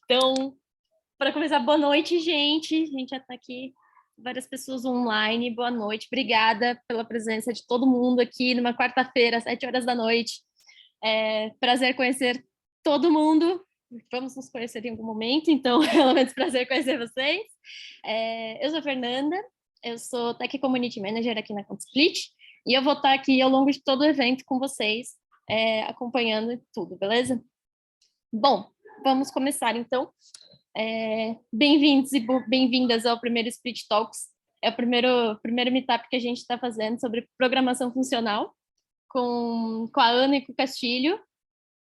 Então, para começar, boa noite, gente. A gente já está aqui, várias pessoas online. Boa noite, obrigada pela presença de todo mundo aqui numa quarta-feira, às 7 horas da noite. Prazer conhecer todo mundo. Vamos nos conhecer em algum momento, então, pelo menos prazer conhecer vocês. Eu sou a Fernanda, eu sou Tech Community Manager aqui na Consplit, e eu vou estar aqui ao longo de todo o evento com vocês, acompanhando tudo, beleza? Bom, vamos começar então. Bem-vindos e bem-vindas ao primeiro Split Talks. É o primeiro meetup que a gente está fazendo sobre programação funcional com a Ana e com o Castilho,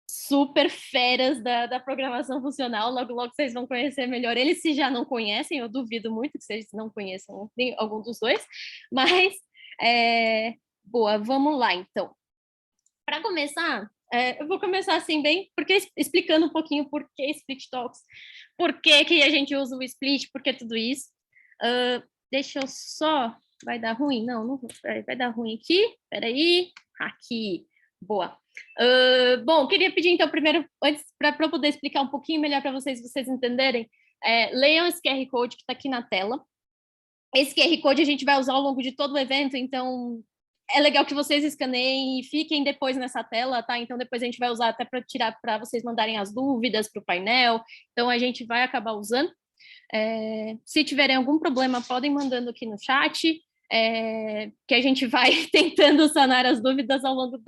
super feras da programação funcional. Logo, logo vocês vão conhecer melhor eles, se já não conhecem. Eu duvido muito que vocês não conheçam algum dos dois, mas boa, vamos lá então. Para começar, eu vou começar assim bem, porque explicando um pouquinho por que Split Talks, por que a gente usa o Split, por que tudo isso. Deixa eu só... Vai dar ruim? Não vai dar ruim aqui. Peraí. Aqui. Boa. Bom, queria pedir então primeiro, antes, para eu poder explicar um pouquinho melhor para vocês entenderem, leiam esse QR Code que está aqui na tela. Esse QR Code a gente vai usar ao longo de todo o evento, então é legal que vocês escaneiem e fiquem depois nessa tela, tá? Então depois a gente vai usar até para tirar, para vocês mandarem as dúvidas para o painel. Então a gente vai acabar usando. Se tiverem algum problema, podem mandando aqui no chat, que a gente vai tentando sanar as dúvidas ao longo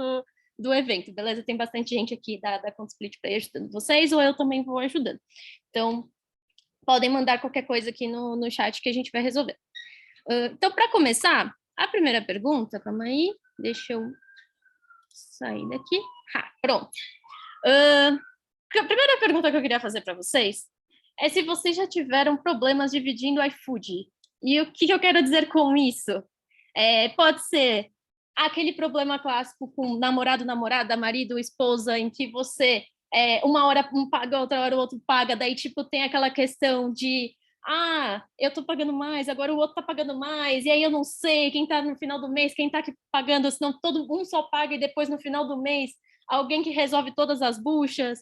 do evento, beleza? Tem bastante gente aqui da Consplit para ajudando vocês, ou eu também vou ajudando. Então, podem mandar qualquer coisa aqui no chat que a gente vai resolver. Então, para começar, a primeira pergunta, calma aí, deixa eu sair daqui. Pronto. A primeira pergunta que eu queria fazer para vocês é se vocês já tiveram problemas dividindo o iFood. E o que eu quero dizer com isso? Pode ser aquele problema clássico com namorado, namorada, marido, esposa, em que você, uma hora um paga, outra hora o outro paga, daí tipo tem aquela questão de eu tô pagando mais, agora o outro tá pagando mais, e aí eu não sei quem tá no final do mês, quem tá aqui pagando, senão todo um só paga e depois no final do mês alguém que resolve todas as buchas.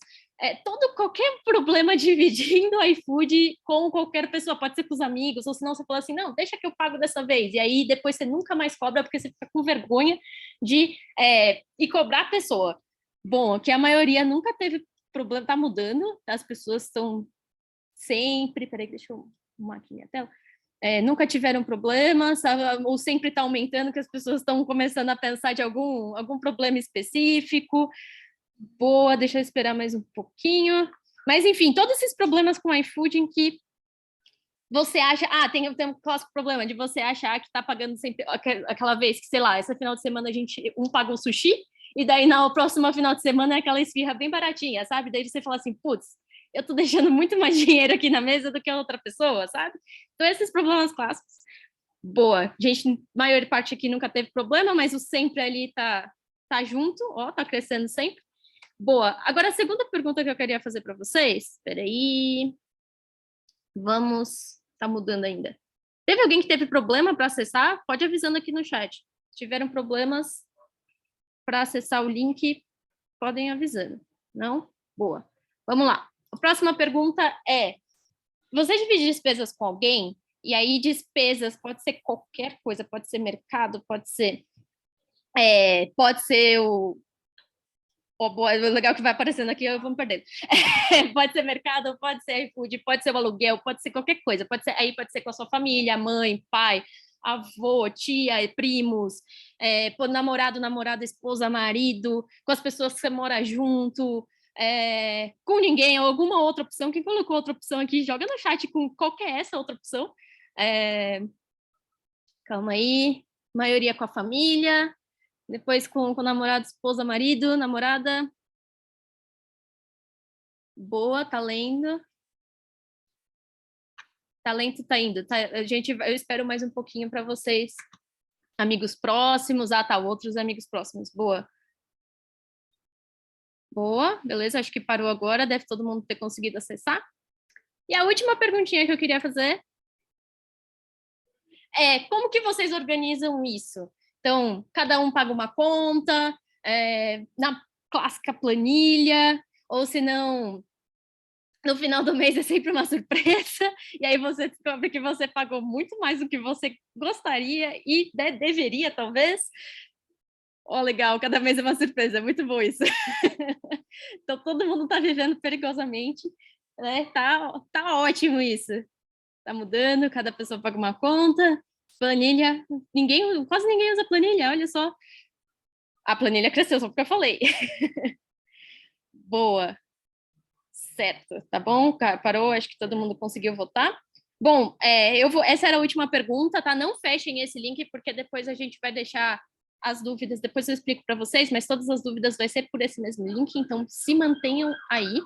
Qualquer problema dividindo o iFood com qualquer pessoa, pode ser com os amigos, ou senão você fala assim, não, deixa que eu pago dessa vez, e aí depois você nunca mais cobra, porque você fica com vergonha de ir cobrar a pessoa. Bom, que a maioria nunca teve problema, tá mudando, as pessoas estão sempre, peraí, deixa eu arrumar aqui minha tela, nunca tiveram problemas, ou sempre está aumentando, que as pessoas estão começando a pensar de algum problema específico. Boa, deixa eu esperar mais um pouquinho. Mas, enfim, todos esses problemas com o iFood em que você acha... tem um clássico problema de você achar que está pagando sempre... Aquela vez que, sei lá, esse final de semana um paga o sushi, e daí na próxima final de semana é aquela esfirra bem baratinha, sabe? Daí você fala assim, putz, eu tô deixando muito mais dinheiro aqui na mesa do que a outra pessoa, sabe? Então, esses problemas clássicos. Boa. Gente, maior parte aqui nunca teve problema, mas o sempre ali tá junto, tá crescendo sempre. Boa. Agora, a segunda pergunta que eu queria fazer para vocês, espera aí. Vamos, tá mudando ainda. Teve alguém que teve problema para acessar? Pode avisando aqui no chat. Se tiveram problemas para acessar o link, podem avisando. Não? Boa. Vamos lá. A próxima pergunta é: você divide despesas com alguém? E aí, despesas pode ser qualquer coisa, pode ser mercado, pode ser legal que vai aparecendo aqui, eu vou me perdendo. Pode ser mercado, pode ser iFood, pode ser o aluguel, pode ser qualquer coisa. Pode ser com a sua família, mãe, pai, avô, tia, primos, namorado, namorada, esposa, marido, com as pessoas que você mora junto, com ninguém, ou alguma outra opção. Quem colocou outra opção aqui, joga no chat com qual que é essa outra opção. Calma aí. Maioria com a família. Depois com namorado, esposa, marido, namorada. Boa, tá lendo. Talento tá indo. Tá, eu espero mais um pouquinho para vocês. Amigos próximos. Outros amigos próximos. Boa. Boa, beleza. Acho que parou agora. Deve todo mundo ter conseguido acessar. E a última perguntinha que eu queria fazer é como que vocês organizam isso? Então, cada um paga uma conta, na clássica planilha, ou se não, No final do mês é sempre uma surpresa, e aí você descobre que você pagou muito mais do que você gostaria e deveria, talvez. Ó, legal, cada mês é uma surpresa, é muito bom isso. Então, todo mundo está vivendo perigosamente, né? Tá ótimo isso. Tá mudando, cada pessoa paga uma conta, planilha, quase ninguém usa planilha, olha só. A planilha cresceu só porque eu falei. Boa, certo, tá bom? Parou, acho que todo mundo conseguiu votar. Bom, essa era a última pergunta, tá? Não fechem esse link, porque depois a gente vai deixar as dúvidas, depois eu explico para vocês, mas todas as dúvidas vai ser por esse mesmo link, então se mantenham aí.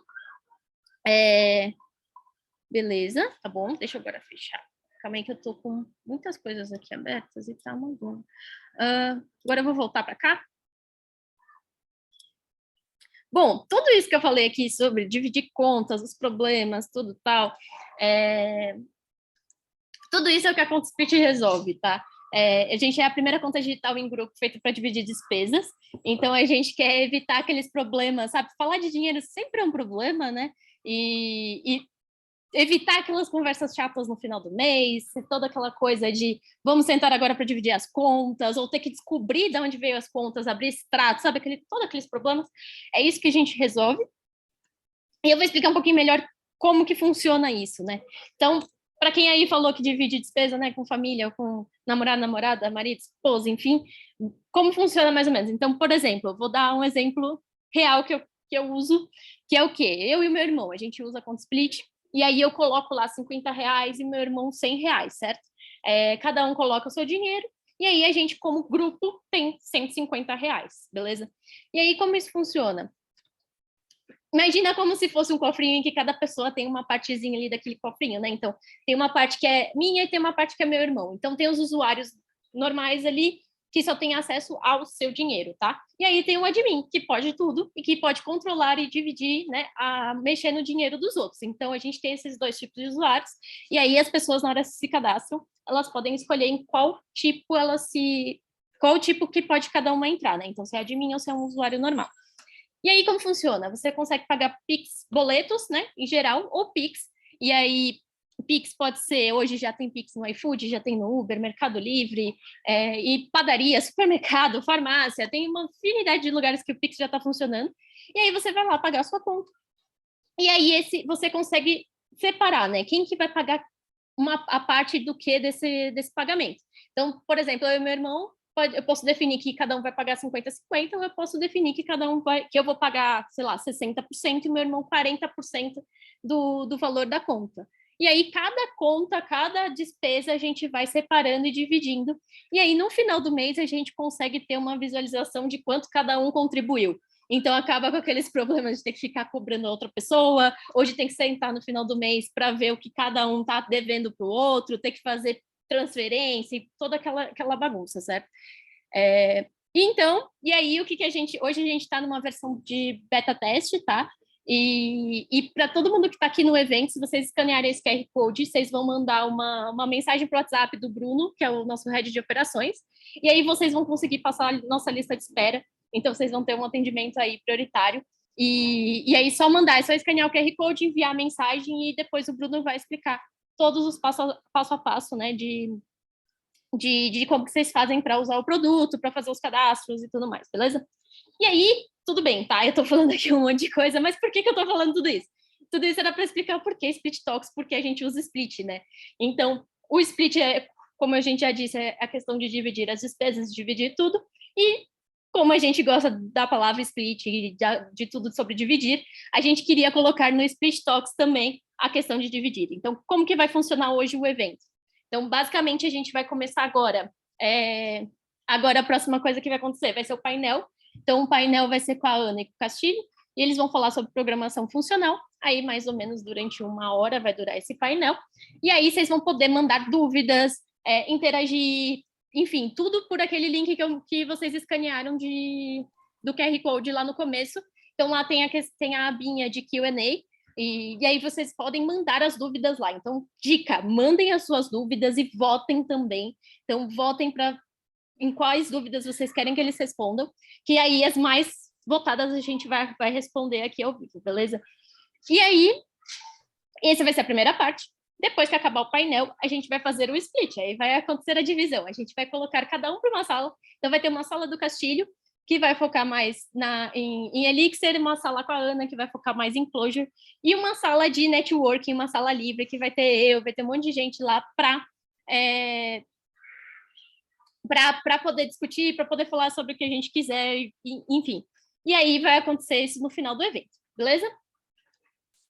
Beleza, tá bom? Deixa eu agora fechar. Calma aí que eu tô com muitas coisas aqui abertas e tá mandando. Agora eu vou voltar para cá. Bom, tudo isso que eu falei aqui sobre dividir contas, os problemas, tudo tal, tudo isso é o que a Conta Split resolve, tá? A gente é a primeira conta digital em grupo feita para dividir despesas, então a gente quer evitar aqueles problemas, sabe? Falar de dinheiro sempre é um problema, né? E evitar aquelas conversas chatas no final do mês, toda aquela coisa de vamos sentar agora para dividir as contas, ou ter que descobrir de onde veio as contas, abrir extrato, sabe? Todos aqueles problemas. É isso que a gente resolve. E eu vou explicar um pouquinho melhor como que funciona isso, né? Então, para quem aí falou que divide despesa, né, com família, com namorado, namorada, marido, esposa, enfim, como funciona mais ou menos? Então, por exemplo, vou dar um exemplo real que eu uso, que é o quê? Eu e o meu irmão, a gente usa a Conta Split, e aí eu coloco lá R$ 50 e meu irmão R$ 100, certo? Cada um coloca o seu dinheiro, e aí a gente, como grupo, tem R$ 150, beleza? E aí, como isso funciona? Imagina como se fosse um cofrinho em que cada pessoa tem uma partezinha ali daquele cofrinho, né? Então, tem uma parte que é minha e tem uma parte que é meu irmão. Então, tem os usuários normais ali que só tem acesso ao seu dinheiro, tá? E aí tem o admin, que pode tudo e que pode controlar e dividir, né, mexer no dinheiro dos outros. Então, a gente tem esses dois tipos de usuários, e aí as pessoas, na hora que se cadastram, elas podem escolher em qual tipo que pode cada uma entrar, né? Então, se é admin ou se é um usuário normal. E aí, como funciona? Você consegue pagar Pix, boletos, né, em geral, ou Pix. E aí, Pix pode ser, hoje já tem Pix no iFood, já tem no Uber, Mercado Livre, e padaria, supermercado, farmácia, tem uma infinidade de lugares que o Pix já está funcionando. E aí você vai lá pagar a sua conta. E aí você consegue separar, né? Quem que vai pagar a parte do que desse pagamento. Então, por exemplo, eu e meu irmão, eu posso definir que cada um vai pagar 50-50, ou eu posso definir que que eu vou pagar, sei lá, 60% e meu irmão 40% do valor da conta. E aí, cada conta, cada despesa, a gente vai separando e dividindo. E aí, no final do mês, a gente consegue ter uma visualização de quanto cada um contribuiu. Então, acaba com aqueles problemas de ter que ficar cobrando a outra pessoa, ou de ter que sentar no final do mês para ver o que cada um está devendo para o outro, ter que fazer transferência e toda aquela bagunça, certo? Então, e aí, o que a gente... Hoje a gente está numa versão de beta teste, tá? E para todo mundo que está aqui no evento, se vocês escanearem esse QR Code, vocês vão mandar uma mensagem para o WhatsApp do Bruno, que é o nosso head de operações, e aí vocês vão conseguir passar a nossa lista de espera. Então, vocês vão ter um atendimento aí prioritário. E aí, só mandar, é só escanear o QR Code, enviar a mensagem e depois o Bruno vai explicar todos os passo a passo, né, de como que vocês fazem para usar o produto, para fazer os cadastros e tudo mais, beleza? E aí, tudo bem, tá? Eu tô falando aqui um monte de coisa, mas por que eu tô falando tudo isso? Tudo isso era para explicar o porquê Split Talks, porque a gente usa Split, né? Então, o Split como a gente já disse, é a questão de dividir as despesas, dividir tudo, e como a gente gosta da palavra split e de tudo sobre dividir, a gente queria colocar no Split Talks também a questão de dividir. Então, como que vai funcionar hoje o evento? Então, basicamente, a gente vai começar agora. Agora, a próxima coisa que vai acontecer vai ser o painel. Então, o painel vai ser com a Ana e com o Castilho, e eles vão falar sobre programação funcional. Aí, mais ou menos, durante 1 hora vai durar esse painel. E aí, vocês vão poder mandar dúvidas, interagir, enfim, tudo por aquele link que vocês escanearam do QR Code lá no começo. Então, lá tem a abinha de Q&A, e aí vocês podem mandar as dúvidas lá. Então, dica, mandem as suas dúvidas e votem também. Então, votem em quais dúvidas vocês querem que eles respondam, que aí as mais votadas a gente vai responder aqui ao vivo, beleza? E aí, Essa vai ser a primeira parte. Depois que acabar o painel, a gente vai fazer o split. Aí vai acontecer a divisão. A gente vai colocar cada um para uma sala. Então, vai ter uma sala do Castilho, que vai focar mais em Elixir, uma sala com a Ana, que vai focar mais em Clojure, e uma sala de networking, uma sala livre, que vai ter vai ter um monte de gente lá para poder discutir, para poder falar sobre o que a gente quiser, enfim. E aí vai acontecer isso no final do evento, beleza?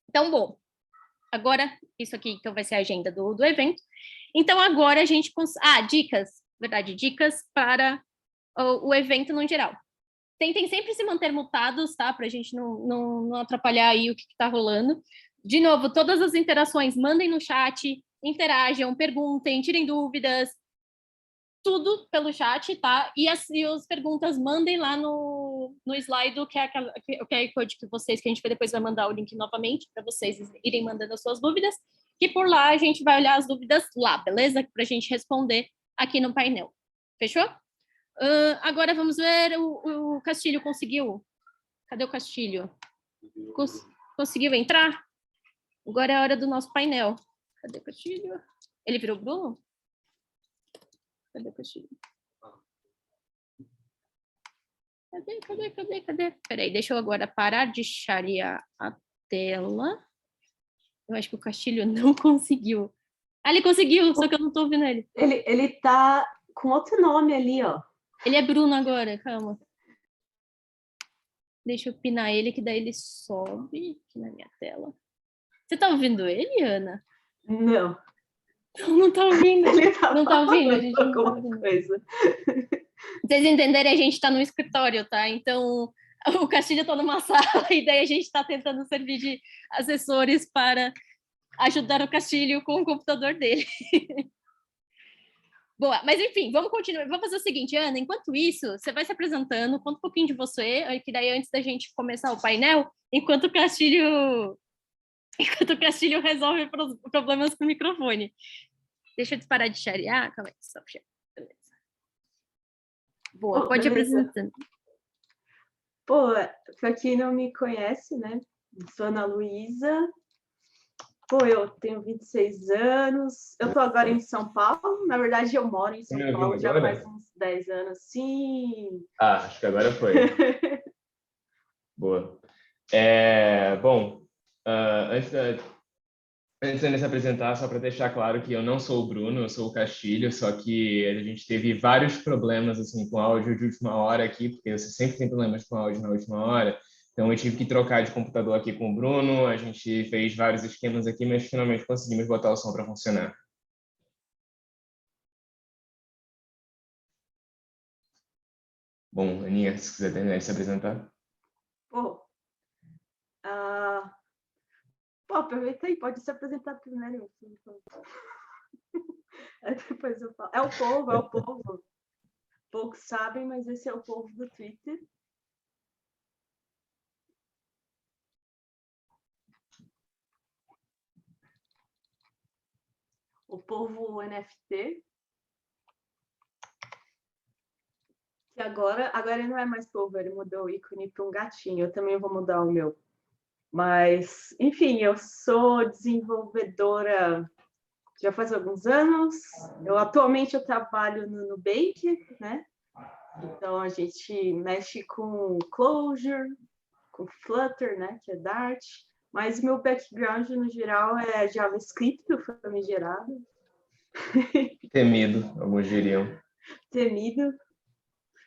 Então, bom, agora, isso aqui então vai ser a agenda do evento. Então, agora a gente... dicas, verdade, dicas para o evento no geral. Tentem sempre se manter mutados, tá? Para a gente não atrapalhar aí o que está rolando. De novo, todas as interações, mandem no chat, interajam, perguntem, tirem dúvidas, tudo pelo chat, tá? E as perguntas mandem lá no slide, que é o QR Code que a gente depois vai mandar o link novamente para vocês irem mandando as suas dúvidas, que por lá a gente vai olhar as dúvidas lá, beleza? Para a gente responder aqui no painel. Fechou? Agora vamos ver, o Castilho conseguiu? Cadê o Castilho? Conseguiu entrar? Agora é a hora do nosso painel. Cadê o Castilho? Ele virou Bruno? Cadê o Castilho? Cadê? Peraí, deixa eu agora parar de charear a tela. Eu acho que o Castilho não conseguiu. Ele conseguiu, só que eu não tô ouvindo ele. Ele tá com outro nome ali, ó. Ele é Bruno agora, calma. Deixa eu pinar ele, que daí ele sobe aqui na minha tela. Você tá ouvindo ele, Ana? Não. Não tá ouvindo. Ele tá não tá ouvindo? A gente não tá ouvindo. ouvindo. Vocês entenderem, a gente tá no escritório, tá? Então, o Castilho tá numa sala e daí a gente tá tentando servir de assessores para ajudar o Castilho com o computador dele. Boa, mas enfim, vamos continuar. Vamos fazer o seguinte, Ana, enquanto isso, você vai se apresentando, conta um pouquinho de você, que daí antes da gente começar o painel, enquanto o Castilho resolve problemas com o microfone. Deixa eu parar de charear. Calma aí, só puxar. Beleza. Boa, pode ir apresentando. Pô, para quem não me conhece, né? Sou Ana Luísa. Pô, eu tenho 26 anos. Eu tô agora em São Paulo. Na verdade, eu moro em São Paulo já faz uns 10 anos. Sim. Acho que agora foi. Boa. Bom, antes de se apresentar, só para deixar claro que eu não sou o Bruno, eu sou o Castilho, só que a gente teve vários problemas assim com áudio de última hora aqui, porque você sempre tem problemas com áudio na última hora. Então eu tive que trocar de computador aqui com o Bruno, a gente fez vários esquemas aqui, mas finalmente conseguimos botar o som para funcionar. Bom, Aninha, se quiser terminar de se apresentar. Aproveita aí, pode se apresentar primeiro. Depois eu falo. É o povo. Poucos sabem, mas esse é o povo do Twitter. O povo NFT. Que agora ele não é mais povo, ele mudou o ícone para um gatinho. Eu também vou mudar o meu. Mas, enfim, eu sou desenvolvedora já faz alguns anos. Atualmente eu trabalho no Nubank, né? Então a gente mexe com Clojure, com Flutter, né? Que é Dart. Mas meu background no geral é JavaScript, famigerado. Temido, alguns diriam. Temido.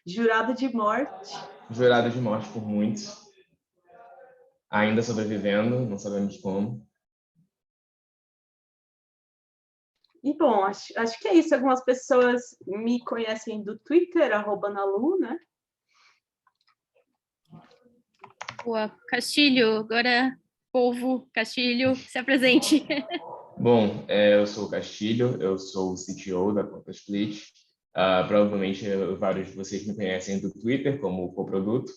Jurado de morte. Jurado de morte por muitos. Ainda sobrevivendo, não sabemos como. E, bom, acho que é isso. Algumas pessoas me conhecem do Twitter, @nalu, né? Boa, Castilho, agora, povo, Castilho, se apresente. Bom, eu sou o Castilho, eu sou o CTO da Conta Split. Provavelmente vários de vocês me conhecem do Twitter como coproduto.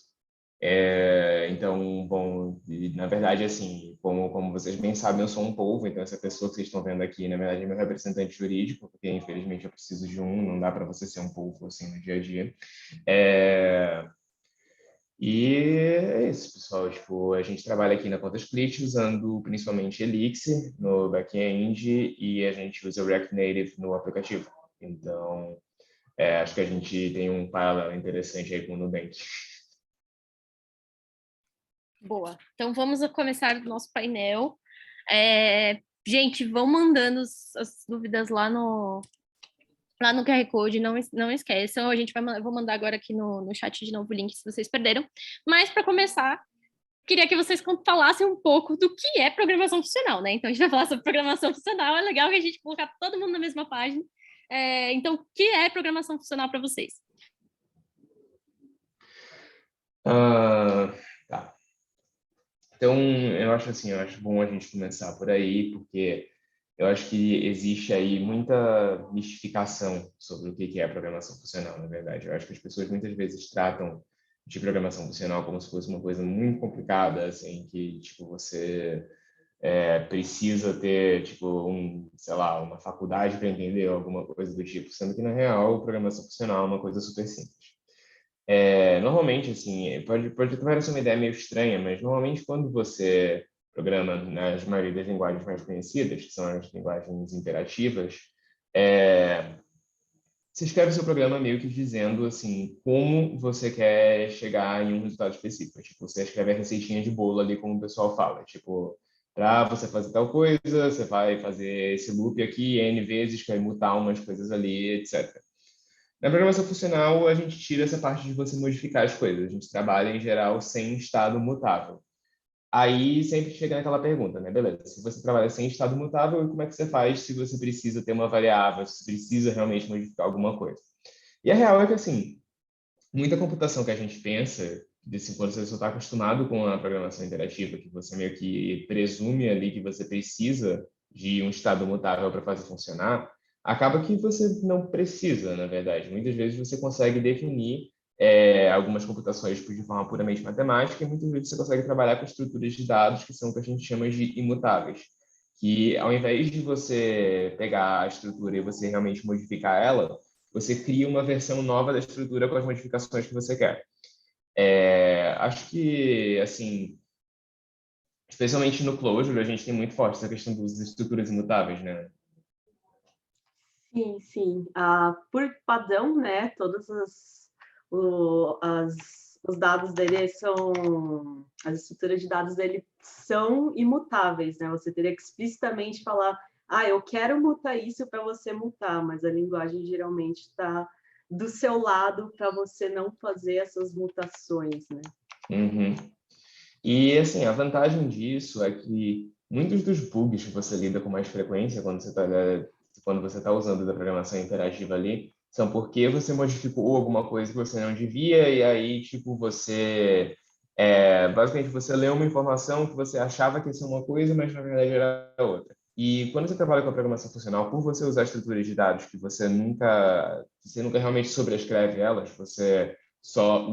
Então, bom, na verdade, assim, como vocês bem sabem, eu sou um polvo, então essa pessoa que vocês estão vendo aqui, na verdade, é meu representante jurídico, porque infelizmente eu preciso de um, não dá para você ser um polvo assim no dia a dia. E é isso, pessoal. Tipo, a gente trabalha aqui na ContaSplit usando principalmente Elixir no back-end e a gente usa React Native no aplicativo. Então, acho que a gente tem um paralelo interessante aí com o Nubank. Boa. Então, vamos começar o nosso painel. Gente, vão mandando as dúvidas lá no QR Code, não esqueçam. Eu vou mandar agora aqui no chat de novo o link se vocês perderam. Mas, para começar, queria que vocês falassem um pouco do que é programação funcional, né? Então, a gente vai falar sobre programação funcional. É legal que a gente colocar todo mundo na mesma página. Então, o que é programação funcional para vocês? Tá. Então, eu acho assim, eu acho bom a gente começar por aí, porque eu acho que existe aí muita mistificação sobre o que é a programação funcional, na verdade. Eu acho que as pessoas muitas vezes tratam de programação funcional como se fosse uma coisa muito complicada, assim, que, tipo, você precisa ter, tipo, sei lá, uma faculdade para entender alguma coisa do tipo, sendo que, na real, programação funcional é uma coisa super simples. Normalmente, assim, pode parecer uma ideia meio estranha, mas normalmente quando você programa nas maioria das linguagens mais conhecidas, que são as linguagens imperativas, você escreve o seu programa meio que dizendo, assim, como você quer chegar em um resultado específico. Tipo, você escreve a receitinha de bolo ali, como o pessoal fala. Tipo, para você fazer tal coisa, você vai fazer esse loop aqui N vezes, que vai mutar umas coisas ali, etc. Na programação funcional, a gente tira essa parte de você modificar as coisas. A gente trabalha, em geral, sem estado mutável. Aí sempre chega naquela pergunta, né? Beleza, se você trabalha sem estado mutável, como é que você faz se você precisa ter uma variável, se você precisa realmente modificar alguma coisa? E a real é que, assim, muita computação que a gente pensa, desse, quando você só está acostumado com a programação interativa, que você meio que presume ali que você precisa de um estado mutável para fazer funcionar, acaba que você não precisa, na verdade. Muitas vezes você consegue definir algumas computações de forma puramente matemática e muitas vezes você consegue trabalhar com estruturas de dados que são o que a gente chama de imutáveis, que ao invés de você pegar a estrutura e você realmente modificar ela, você cria uma versão nova da estrutura com as modificações que você quer. Acho que, assim, especialmente no Clojure, a gente tem muito forte essa questão das estruturas imutáveis, né? Sim, sim. Por padrão, né, os dados dele são, as estruturas de dados dele são imutáveis, né? Você teria que explicitamente falar, eu quero mutar isso para você mutar, mas a linguagem geralmente está do seu lado para você não fazer essas mutações, né? Uhum. E, assim, a vantagem disso é que muitos dos bugs que você lida com mais frequência quando você tá usando da programação interativa ali, são porque você modificou alguma coisa que você não devia e aí, tipo, basicamente, você leu uma informação que você achava que ia ser uma coisa, mas na verdade era outra. E quando você trabalha com a programação funcional, por você usar estruturas de dados que você nunca realmente sobrescreve elas, você só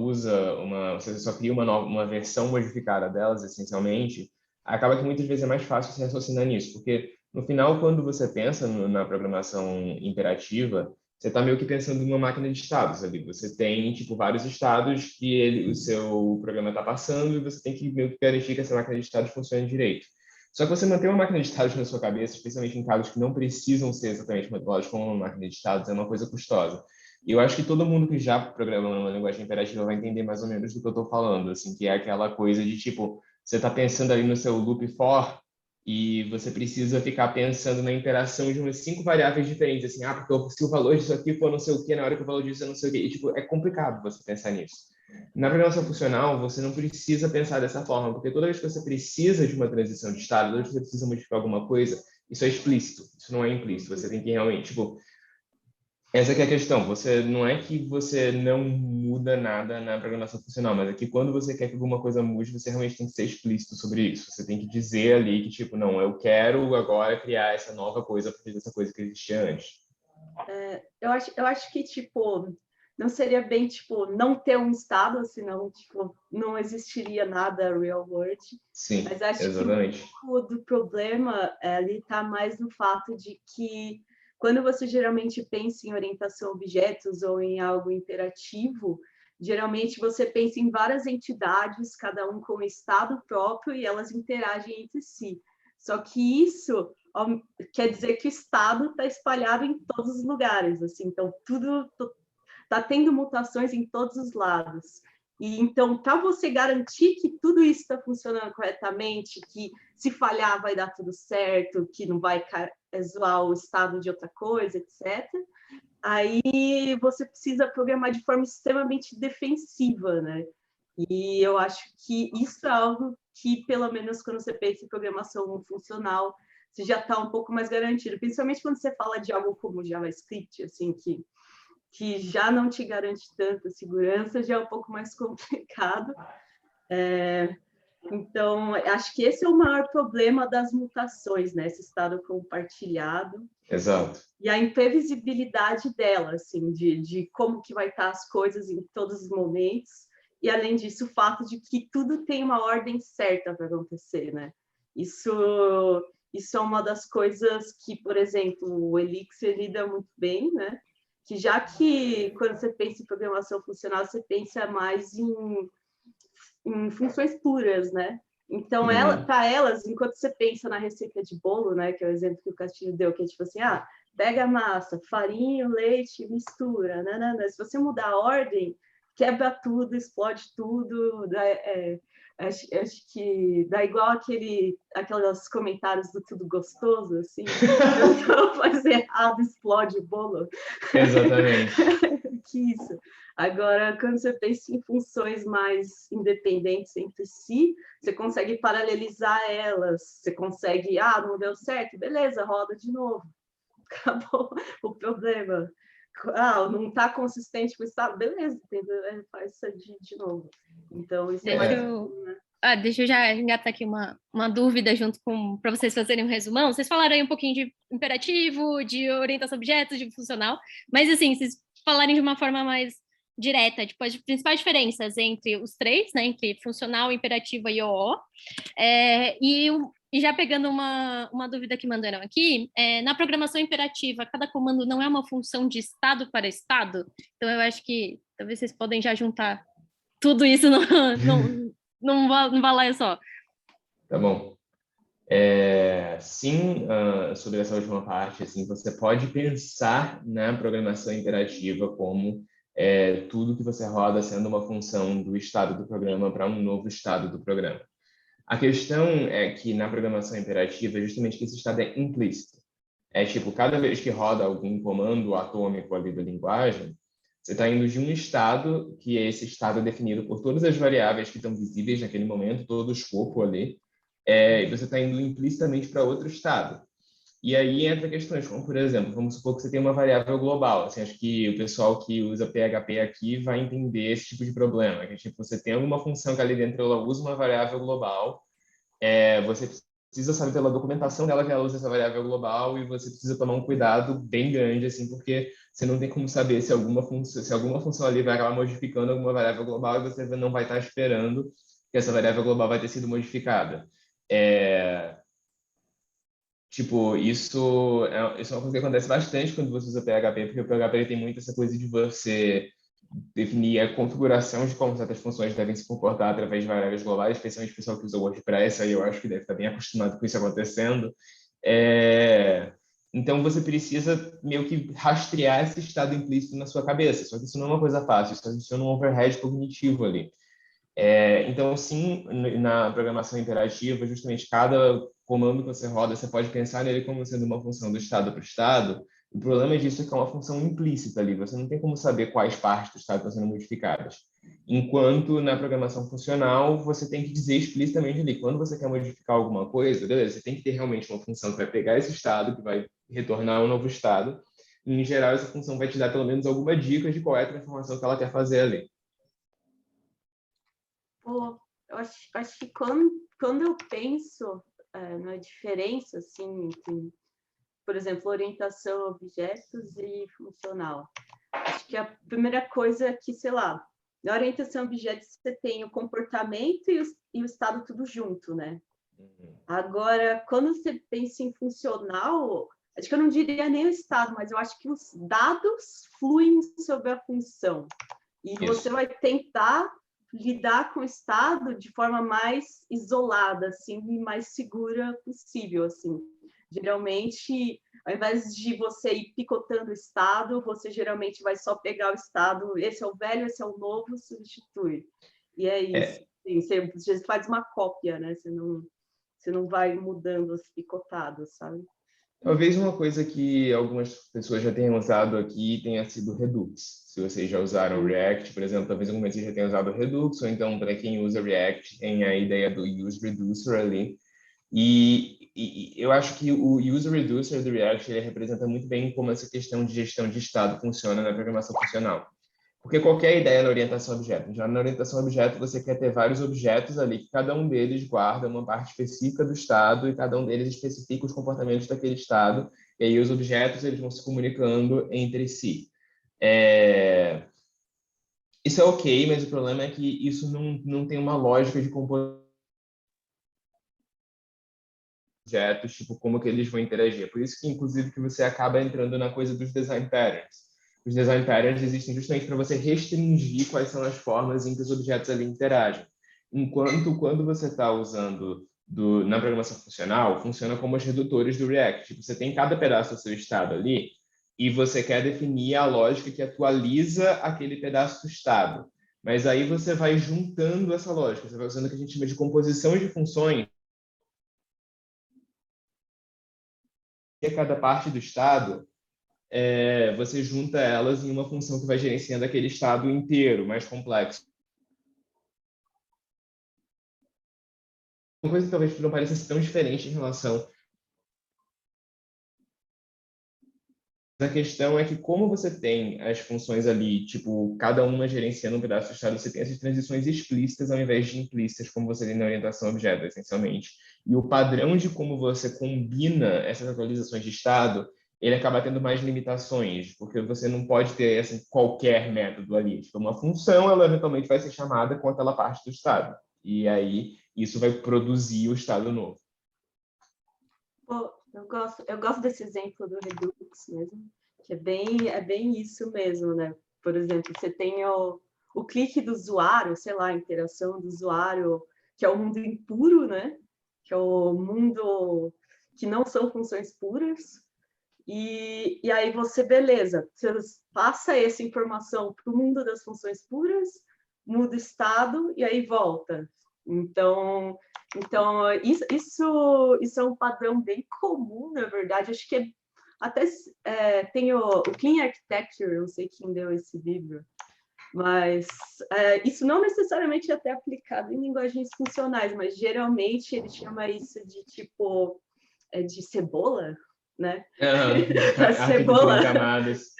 cria uma versão modificada delas, essencialmente, acaba que muitas vezes é mais fácil se raciocinar nisso, porque no final, quando você pensa na programação imperativa, você está meio que pensando numa máquina de estados ali. Você tem, tipo, vários estados que o seu programa está passando e você tem que meio que garantir que essa máquina de estados funcione direito. Só que você manter uma máquina de estados na sua cabeça, especialmente em casos que não precisam ser exatamente modelados como uma máquina de estados, é uma coisa custosa. E eu acho que todo mundo que já programa uma linguagem imperativa vai entender mais ou menos do que eu estou falando, assim, que é aquela coisa de, tipo, você está pensando ali no seu loop for e você precisa ficar pensando na interação de umas 5 variáveis diferentes, assim, porque se o valor disso aqui for não sei o quê, na hora que o valor disso é não sei o quê, e, tipo, é complicado você pensar nisso. Na programação funcional, você não precisa pensar dessa forma, porque toda vez que você precisa de uma transição de estado, toda vez que você precisa modificar alguma coisa, isso é explícito, isso não é implícito, você tem que realmente, tipo, essa que é a questão. Não é que você não muda nada na programação funcional, mas é que quando você quer que alguma coisa mude, você realmente tem que ser explícito sobre isso. Você tem que dizer ali que, tipo, não, eu quero agora criar essa nova coisa a partir dessa coisa que existia antes. Eu acho que, tipo, não seria bem, tipo, não ter um estado, senão, tipo, não existiria nada real world. Sim, mas acho exatamente. que um pouco do problema ali está mais no fato de que quando você geralmente pensa em orientação a objetos ou em algo imperativo, geralmente você pensa em várias entidades, cada um com um estado próprio, e elas interagem entre si. Só que isso quer dizer que o estado está espalhado em todos os lugares, assim, então tudo está tendo mutações em todos os lados. E então, para você garantir que tudo isso está funcionando corretamente, que se falhar vai dar tudo certo, que não vai zoar o estado de outra coisa, etc., aí você precisa programar de forma extremamente defensiva, né? E eu acho que isso é algo que, pelo menos quando você pensa em programação funcional, você já está um pouco mais garantido, principalmente quando você fala de algo como JavaScript, assim, que já não te garante tanta segurança, já é um pouco mais complicado. Então, acho que esse é o maior problema das mutações, né? Esse estado compartilhado. Exato. E a imprevisibilidade dela, assim, de como que vai estar as coisas em todos os momentos. E, além disso, o fato de que tudo tem uma ordem certa para acontecer, né? Isso é uma das coisas que, por exemplo, o Elixir lida muito bem, né? Que já que, quando você pensa em programação funcional, você pensa mais em funções puras, né? Então, para elas, enquanto você pensa na receita de bolo, né, que é o exemplo que o Castilho deu, que é tipo assim, pega a massa, farinha, leite, mistura, né? Se você mudar a ordem, quebra tudo, explode tudo, acho que dá igual aqueles comentários do tudo gostoso, assim, então faz errado, explode o bolo. Exatamente. Que isso. Agora, quando você pensa em funções mais independentes entre si, você consegue paralelizar elas, você consegue, não deu certo, beleza, roda de novo. Acabou o problema. Não está consistente com o estado, beleza, faz isso de novo. Então, isso é mais... Deixa eu já engatar aqui uma dúvida junto para vocês fazerem um resumão. Vocês falaram aí um pouquinho de imperativo, de orientação a objetos, de funcional, mas assim, vocês falarem de uma forma mais direta, tipo, as principais diferenças entre os três, né, entre funcional, imperativa e OO, e já pegando uma dúvida que mandaram aqui, na programação imperativa, cada comando não é uma função de estado para estado, então eu acho que talvez vocês podem já juntar tudo isso num balaio só. Tá bom. Sim, sobre essa última parte, assim, você pode pensar na programação imperativa como tudo que você roda sendo uma função do estado do programa para um novo estado do programa. A questão é que na programação imperativa, justamente que esse estado é implícito. É tipo, cada vez que roda algum comando atômico ali da linguagem, você está indo de um estado, que é esse estado definido por todas as variáveis que estão visíveis naquele momento, todo o escopo ali, e você está indo implicitamente para outro estado. E aí entra questões como, por exemplo, vamos supor que você tem uma variável global. Assim, acho que o pessoal que usa PHP aqui vai entender esse tipo de problema. Que tipo, você tem alguma função que ali dentro ela usa uma variável global, você precisa saber pela documentação dela que ela usa essa variável global e você precisa tomar um cuidado bem grande, assim, porque você não tem como saber se alguma função ali vai acabar modificando alguma variável global e você não vai estar esperando que essa variável global vai ter sido modificada. Tipo, isso é uma coisa que acontece bastante quando você usa PHP, porque o PHP tem muito essa coisa de você definir a configuração de como certas funções devem se comportar através de variáveis globais, especialmente o pessoal que usa o WordPress, aí eu acho que deve estar bem acostumado com isso acontecendo. Então, você precisa meio que rastrear esse estado implícito na sua cabeça, só que isso não é uma coisa fácil, isso adiciona um overhead cognitivo ali. Então, sim, na programação imperativa, justamente cada comando que você roda, você pode pensar nele como sendo uma função do estado para o estado. O problema disso é que é uma função implícita ali, você não tem como saber quais partes do estado estão sendo modificadas. Enquanto na programação funcional, você tem que dizer explicitamente ali, quando você quer modificar alguma coisa, beleza, você tem que ter realmente uma função que vai pegar esse estado, que vai retornar um novo estado, e, em geral, essa função vai te dar pelo menos alguma dica de qual é a transformação que ela quer fazer ali. Eu acho que quando eu penso na diferença, assim, entre, por exemplo, orientação a objetos e funcional, acho que a primeira coisa é que, sei lá, na orientação a objetos você tem o comportamento e o estado tudo junto, né? Agora, quando você pensa em funcional, acho que eu não diria nem o estado, mas eu acho que os dados fluem sobre a função. E Isso. você vai tentar lidar com o estado de forma mais isolada, assim, e mais segura possível, assim. Geralmente, ao invés de você ir picotando o estado, você geralmente vai só pegar o estado, esse é o velho, esse é o novo, substitui. E é isso. Assim, você faz uma cópia, né? Você não vai mudando os picotados, sabe? Talvez uma coisa que algumas pessoas já tenham usado aqui tenha sido Redux. Se vocês já usaram React, por exemplo, talvez algum momento vocês já tenham usado Redux, ou então para quem usa React tem a ideia do Use Reducer ali. E eu acho que o Use Reducer do React ele representa muito bem como essa questão de gestão de estado funciona na programação funcional. Porque qualquer ideia na orientação a objeto. Já na orientação a objeto, você quer ter vários objetos ali, que cada um deles guarda uma parte específica do estado e cada um deles especifica os comportamentos daquele estado. E aí os objetos eles vão se comunicando entre si. Isso é ok, mas o problema é que isso não tem uma lógica de composição de objetos, tipo, como que eles vão interagir. Por isso que, inclusive, que você acaba entrando na coisa dos design patterns. Os design patterns existem justamente para você restringir quais são as formas em que os objetos ali interagem. Enquanto, quando você está usando na programação funcional, funciona como os redutores do React. Tipo, você tem cada pedaço do seu estado ali e você quer definir a lógica que atualiza aquele pedaço do estado. Mas aí você vai juntando essa lógica, você vai usando o que a gente chama de composição de funções, que a cada parte do estado você junta elas em uma função que vai gerenciando aquele estado inteiro, mais complexo. Uma coisa que talvez não pareça tão diferente em relação. A questão é que como você tem as funções ali, tipo, cada uma gerenciando um pedaço do estado, você tem essas transições explícitas ao invés de implícitas, como você tem na orientação a objeto, essencialmente. E o padrão de como você combina essas atualizações de estado, ele acaba tendo mais limitações, porque você não pode ter assim, qualquer método ali. Tipo, uma função, ela eventualmente vai ser chamada com aquela parte do estado. E aí, isso vai produzir o estado novo. Pô, eu gosto desse exemplo do Redux mesmo, que é bem isso mesmo, né? Por exemplo, você tem o clique do usuário, sei lá, a interação do usuário, que é o mundo impuro, né? Que é o mundo que não são funções puras. E aí você, beleza, você passa essa informação para o mundo das funções puras, muda o estado e aí volta. Então isso é um padrão bem comum, na verdade. Acho que até tem o Clean Architecture, não sei quem deu esse livro, mas isso não necessariamente é até aplicado em linguagens funcionais, mas geralmente ele chama isso de tipo de cebola, né? A arquitetura em camadas.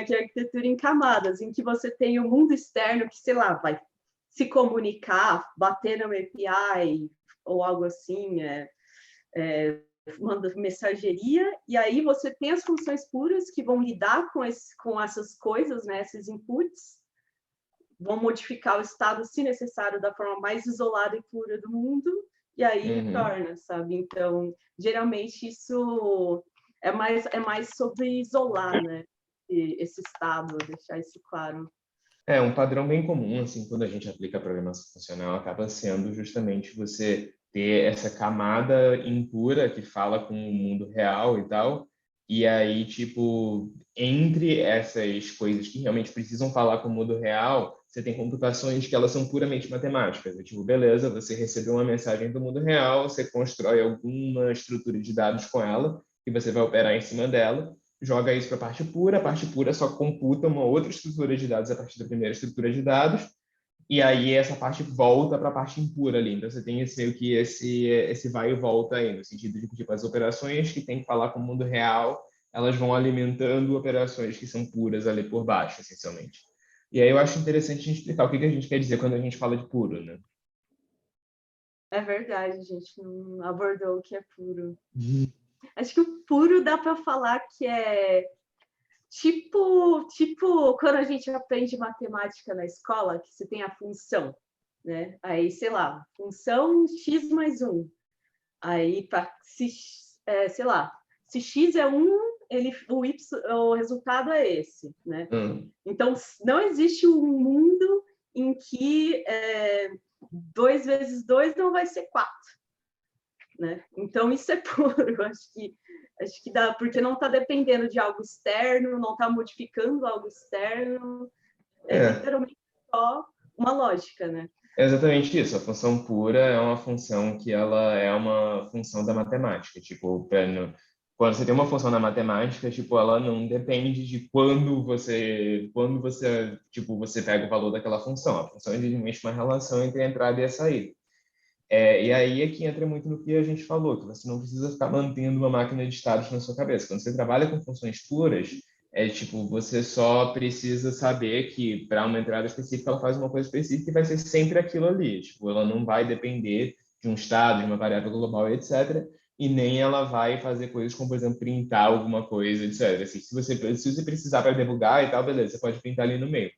De arquitetura em camadas, em que você tem o mundo externo que, sei lá, vai se comunicar, bater no API ou algo assim, manda mensageria, e aí você tem as funções puras que vão lidar com essas coisas, né, esses inputs, vão modificar o estado, se necessário, da forma mais isolada e pura do mundo, e aí retorna, sabe? Então, geralmente, isso é mais sobre isolar, né? Esse estado, deixar isso claro. Um padrão bem comum, assim, quando a gente aplica a programação funcional, acaba sendo justamente você ter essa camada impura que fala com o mundo real e tal, e aí, tipo, entre essas coisas que realmente precisam falar com o mundo real, você tem computações que elas são puramente matemáticas. Tipo, beleza, você recebeu uma mensagem do mundo real, você constrói alguma estrutura de dados com ela, e você vai operar em cima dela, joga isso para a parte pura só computa uma outra estrutura de dados a partir da primeira estrutura de dados, e aí essa parte volta para a parte impura ali. Então você tem meio que esse vai e volta aí, no sentido de que tipo, as operações que tem que falar com o mundo real, elas vão alimentando operações que são puras ali por baixo, essencialmente. E aí eu acho interessante a gente explicar o que a gente quer dizer quando a gente fala de puro, né? É verdade, a gente não abordou o que é puro. Acho que o puro dá para falar que é tipo quando a gente aprende matemática na escola, que você tem a função, né? Aí, sei lá, função x mais 1. Aí, sei lá, se x é 1, o resultado é esse, né? Então, não existe um mundo em que 2 vezes 2 não vai ser 4, né? Então, isso é puro. Acho que dá, porque não está dependendo de algo externo, não está modificando algo externo, literalmente só uma lógica, né? É exatamente isso. A função pura é uma função que ela é uma função da matemática. Tipo, quando você tem uma função na matemática, tipo, ela não depende de tipo, você pega o valor daquela função. A função é simplesmente uma relação entre a entrada e a saída. E aí é que entra muito no que a gente falou, que você não precisa ficar mantendo uma máquina de estados na sua cabeça. Quando você trabalha com funções puras, tipo, você só precisa saber que para uma entrada específica ela faz uma coisa específica e vai ser sempre aquilo ali. Tipo, ela não vai depender de um estado, de uma variável global, etc. E nem ela vai fazer coisas como, por exemplo, printar alguma coisa, etc. Assim, se você precisar para debugar e tal, beleza, você pode printar ali no meio.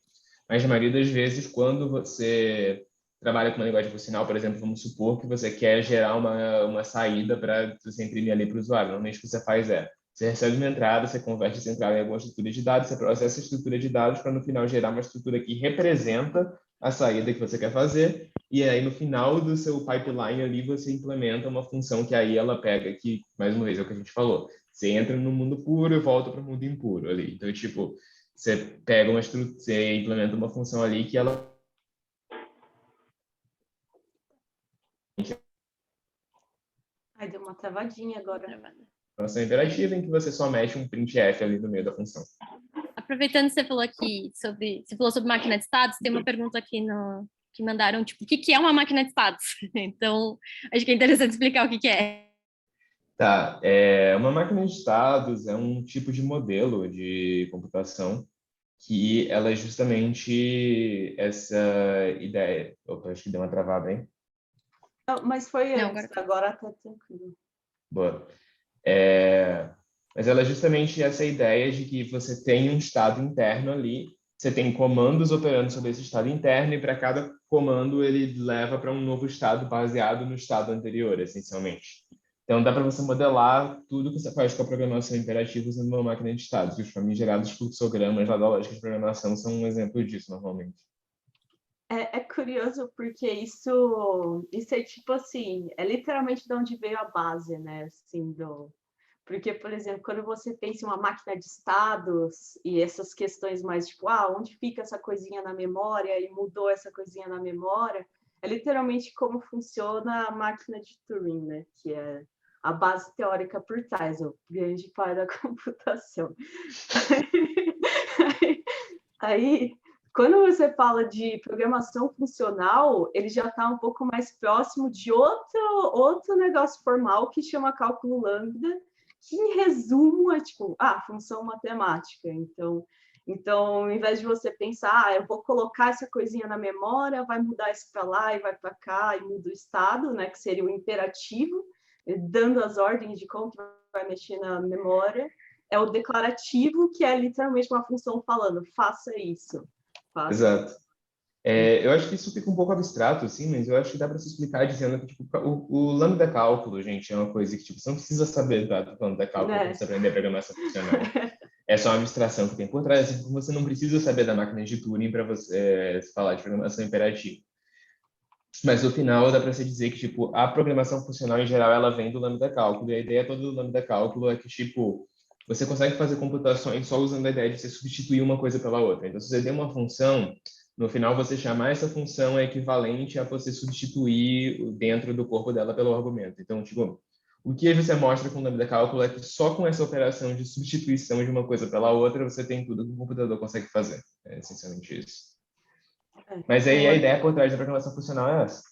Mas na maioria das vezes, quando você trabalha com uma linguagem funcional, por exemplo, vamos supor que você quer gerar uma saída para você imprimir ali para o usuário. Normalmente o que você faz você recebe uma entrada, você converte essa entrada em alguma estrutura de dados, você processa a estrutura de dados para no final gerar uma estrutura que representa a saída que você quer fazer, e aí no final do seu pipeline ali você implementa uma função que aí ela pega, que mais uma vez é o que a gente falou, você entra no mundo puro e volta para o mundo impuro ali. Então, tipo, você pega você implementa uma função ali que ela Ai, deu uma travadinha agora. função imperativa em que você só mexe um printf ali no meio da função. Aproveitando que você falou sobre máquina de estados, tem uma pergunta aqui que mandaram, tipo, o que é uma máquina de estados? Então, acho que é interessante explicar o que é. Tá, uma máquina de estados é um tipo de modelo de computação que ela é justamente essa ideia. Opa, acho que deu uma travada, hein? Não, mas foi Não, antes, agora tá tranquilo. Boa. Mas ela é justamente essa ideia de que você tem um estado interno ali, você tem comandos operando sobre esse estado interno e para cada comando ele leva para um novo estado baseado no estado anterior, essencialmente. Então dá para você modelar tudo que você faz com a programação imperativa usando uma máquina de estados. Os famigerados fluxogramas lá da lógica de programação são um exemplo disso, normalmente. É curioso porque isso é tipo assim, é literalmente de onde veio a base, né? Assim, porque, por exemplo, quando você pensa em uma máquina de estados e essas questões mais tipo, onde fica essa coisinha na memória e mudou essa coisinha na memória, é literalmente como funciona a máquina de Turing, né? Que é a base teórica por trás, o grande pai da computação. Aí, quando você fala de programação funcional, ele já está um pouco mais próximo de outro negócio formal que chama cálculo lambda, que em resumo é tipo, função matemática. Então, ao invés de você pensar, eu vou colocar essa coisinha na memória, vai mudar isso para lá e vai para cá e muda o estado, né, que seria o imperativo, dando as ordens de como que vai mexer na memória. É o declarativo, que é literalmente uma função falando, faça isso. Exato. Eu acho que isso fica um pouco abstrato, assim, mas eu acho que dá para se explicar dizendo que tipo, o lambda cálculo, gente, é uma coisa que tipo, você não precisa saber do lambda cálculo para você aprender programação funcional. É só uma abstração que tem por trás, assim, você não precisa saber da máquina de Turing para você falar de programação imperativa. Mas no final dá para se dizer que tipo, a programação funcional em geral ela vem do lambda cálculo, e a ideia toda do lambda cálculo é que tipo, você consegue fazer computações só usando a ideia de você substituir uma coisa pela outra. Então, se você tem uma função, no final você chamar essa função é equivalente a você substituir dentro do corpo dela pelo argumento. Então, tipo, o que você mostra com o lambda cálculo é que só com essa operação de substituição de uma coisa pela outra, você tem tudo que o computador consegue fazer. É essencialmente isso. Mas aí a ideia por trás da programação funcional é essa.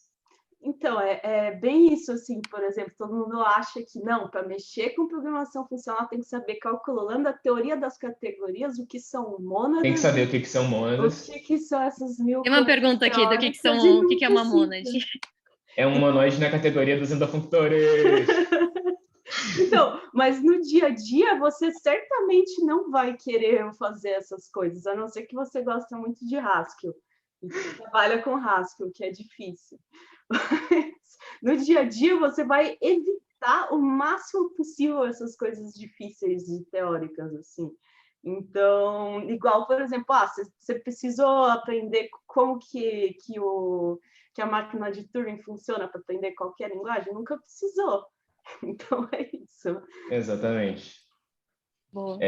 Então, é bem isso, assim, por exemplo, todo mundo acha que não, para mexer com programação funcional tem que saber calculando a teoria das categorias, o que são mônadas. Tem que saber o que são mônadas. O que são essas mil Tem uma pergunta aqui do o que é uma mônade. É um monoide na categoria dos endofunctores. Então, mas no dia a dia você certamente não vai querer fazer essas coisas, a não ser que você gosta muito de Haskell e trabalha com Haskell, que é difícil. Mas, no dia a dia você vai facilitar o máximo possível essas coisas difíceis e teóricas, assim. Então, igual, por exemplo, você precisou aprender como que a máquina de Turing funciona para aprender qualquer linguagem? Nunca precisou. Então, é isso. Exatamente. Boa.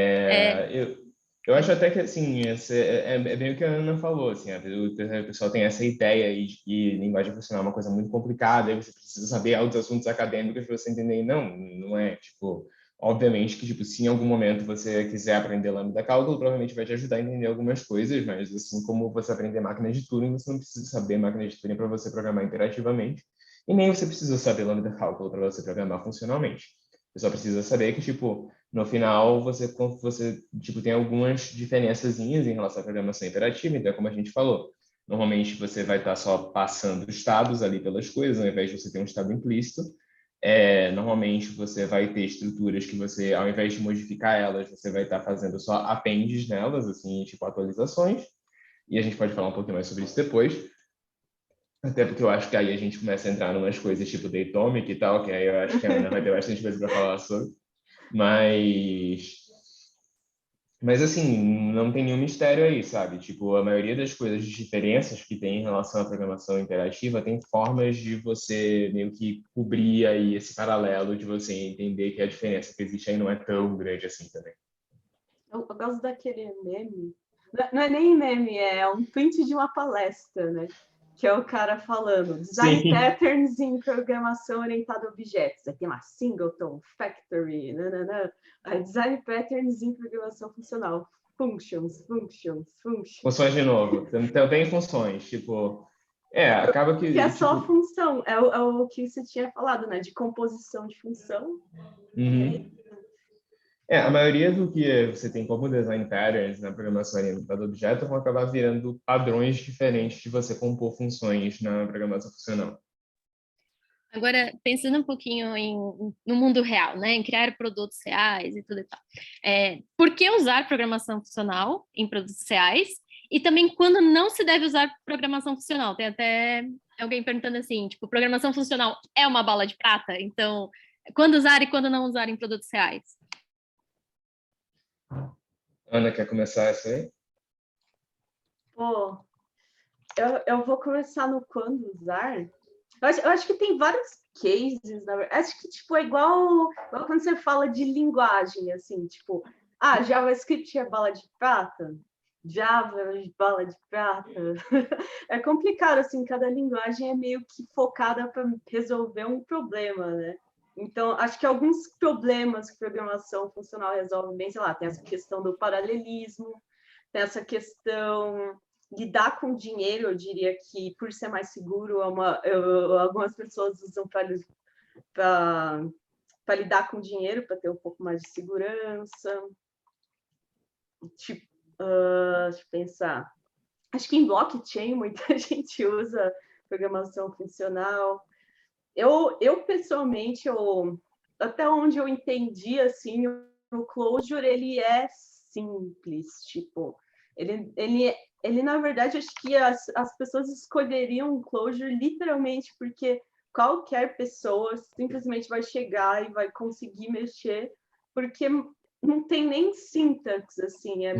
Eu acho até que, assim, é bem o que a Ana falou, assim, o pessoal tem essa ideia de que linguagem funcional é uma coisa muito complicada, aí você precisa saber altos assuntos acadêmicos para você entender. Não, não é, tipo, obviamente que, tipo, se em algum momento você quiser aprender lambda cálculo, provavelmente vai te ajudar a entender algumas coisas, mas, assim como você aprender máquina de Turing, você não precisa saber máquina de Turing para você programar interativamente, e nem você precisa saber lambda cálculo para você programar funcionalmente. Você só precisa saber que, tipo, no final, você tipo, tem algumas diferençazinhas em relação à programação imperativa, então é como a gente falou. Normalmente, você vai estar só passando estados ali pelas coisas, ao invés de você ter um estado implícito. Normalmente, você vai ter estruturas que você, ao invés de modificar elas, você vai estar fazendo só appendes nelas, assim, tipo atualizações. E a gente pode falar um pouquinho mais sobre isso depois. Até porque eu acho que aí a gente começa a entrar em umas coisas tipo Datomic e tal, que aí eu acho que a Ana vai ter bastante coisa para falar sobre. Mas, mas assim, não tem nenhum mistério aí, sabe? Tipo, a maioria das coisas, de diferenças que tem em relação à programação interativa, tem formas de você meio que cobrir aí esse paralelo, de você entender que a diferença que existe aí não é tão grande assim também. Eu gosto daquele meme. Não é nem meme, é um print de uma palestra, né? Que é o cara falando Design Sim. Patterns em Programação Orientada a Objetos. Aí tem lá Singleton, Factory, nananã. Aí Design Patterns em Programação Funcional. Functions. Funções de novo. Então tem funções, tipo... acaba Que é que, só tipo... função. É o que você tinha falado, né? De composição de função. Uhum. A maioria do que você tem como design patterns na programação orientada a objeto vão acabar virando padrões diferentes de você compor funções na programação funcional. Agora, pensando um pouquinho no mundo real, né, em criar produtos reais e tudo e tal. Por que usar programação funcional em produtos reais? E também quando não se deve usar programação funcional? Tem até alguém perguntando assim, tipo, programação funcional é uma bala de prata? Então, quando usar e quando não usar em produtos reais? Ana, quer começar essa aí? Pô, eu vou começar no quando usar. Eu acho que tem vários cases, na verdade. Acho que tipo, é igual quando você fala de linguagem, assim, tipo, JavaScript é bala de prata, Java é bala de prata. É complicado, assim, cada linguagem é meio que focada para resolver um problema, né? Então, acho que alguns problemas que programação funcional resolve bem, sei lá, tem essa questão do paralelismo, tem essa questão lidar com dinheiro, eu diria que por ser mais seguro, algumas pessoas usam para lidar com dinheiro, para ter um pouco mais de segurança. Tipo, deixa eu pensar. Acho que em blockchain muita gente usa programação funcional. Eu pessoalmente, até onde eu entendi, assim, o Clojure, ele é simples, tipo, ele na verdade, acho que as pessoas escolheriam o Clojure literalmente porque qualquer pessoa simplesmente vai chegar e vai conseguir mexer, porque não tem nem sintaxe, assim, é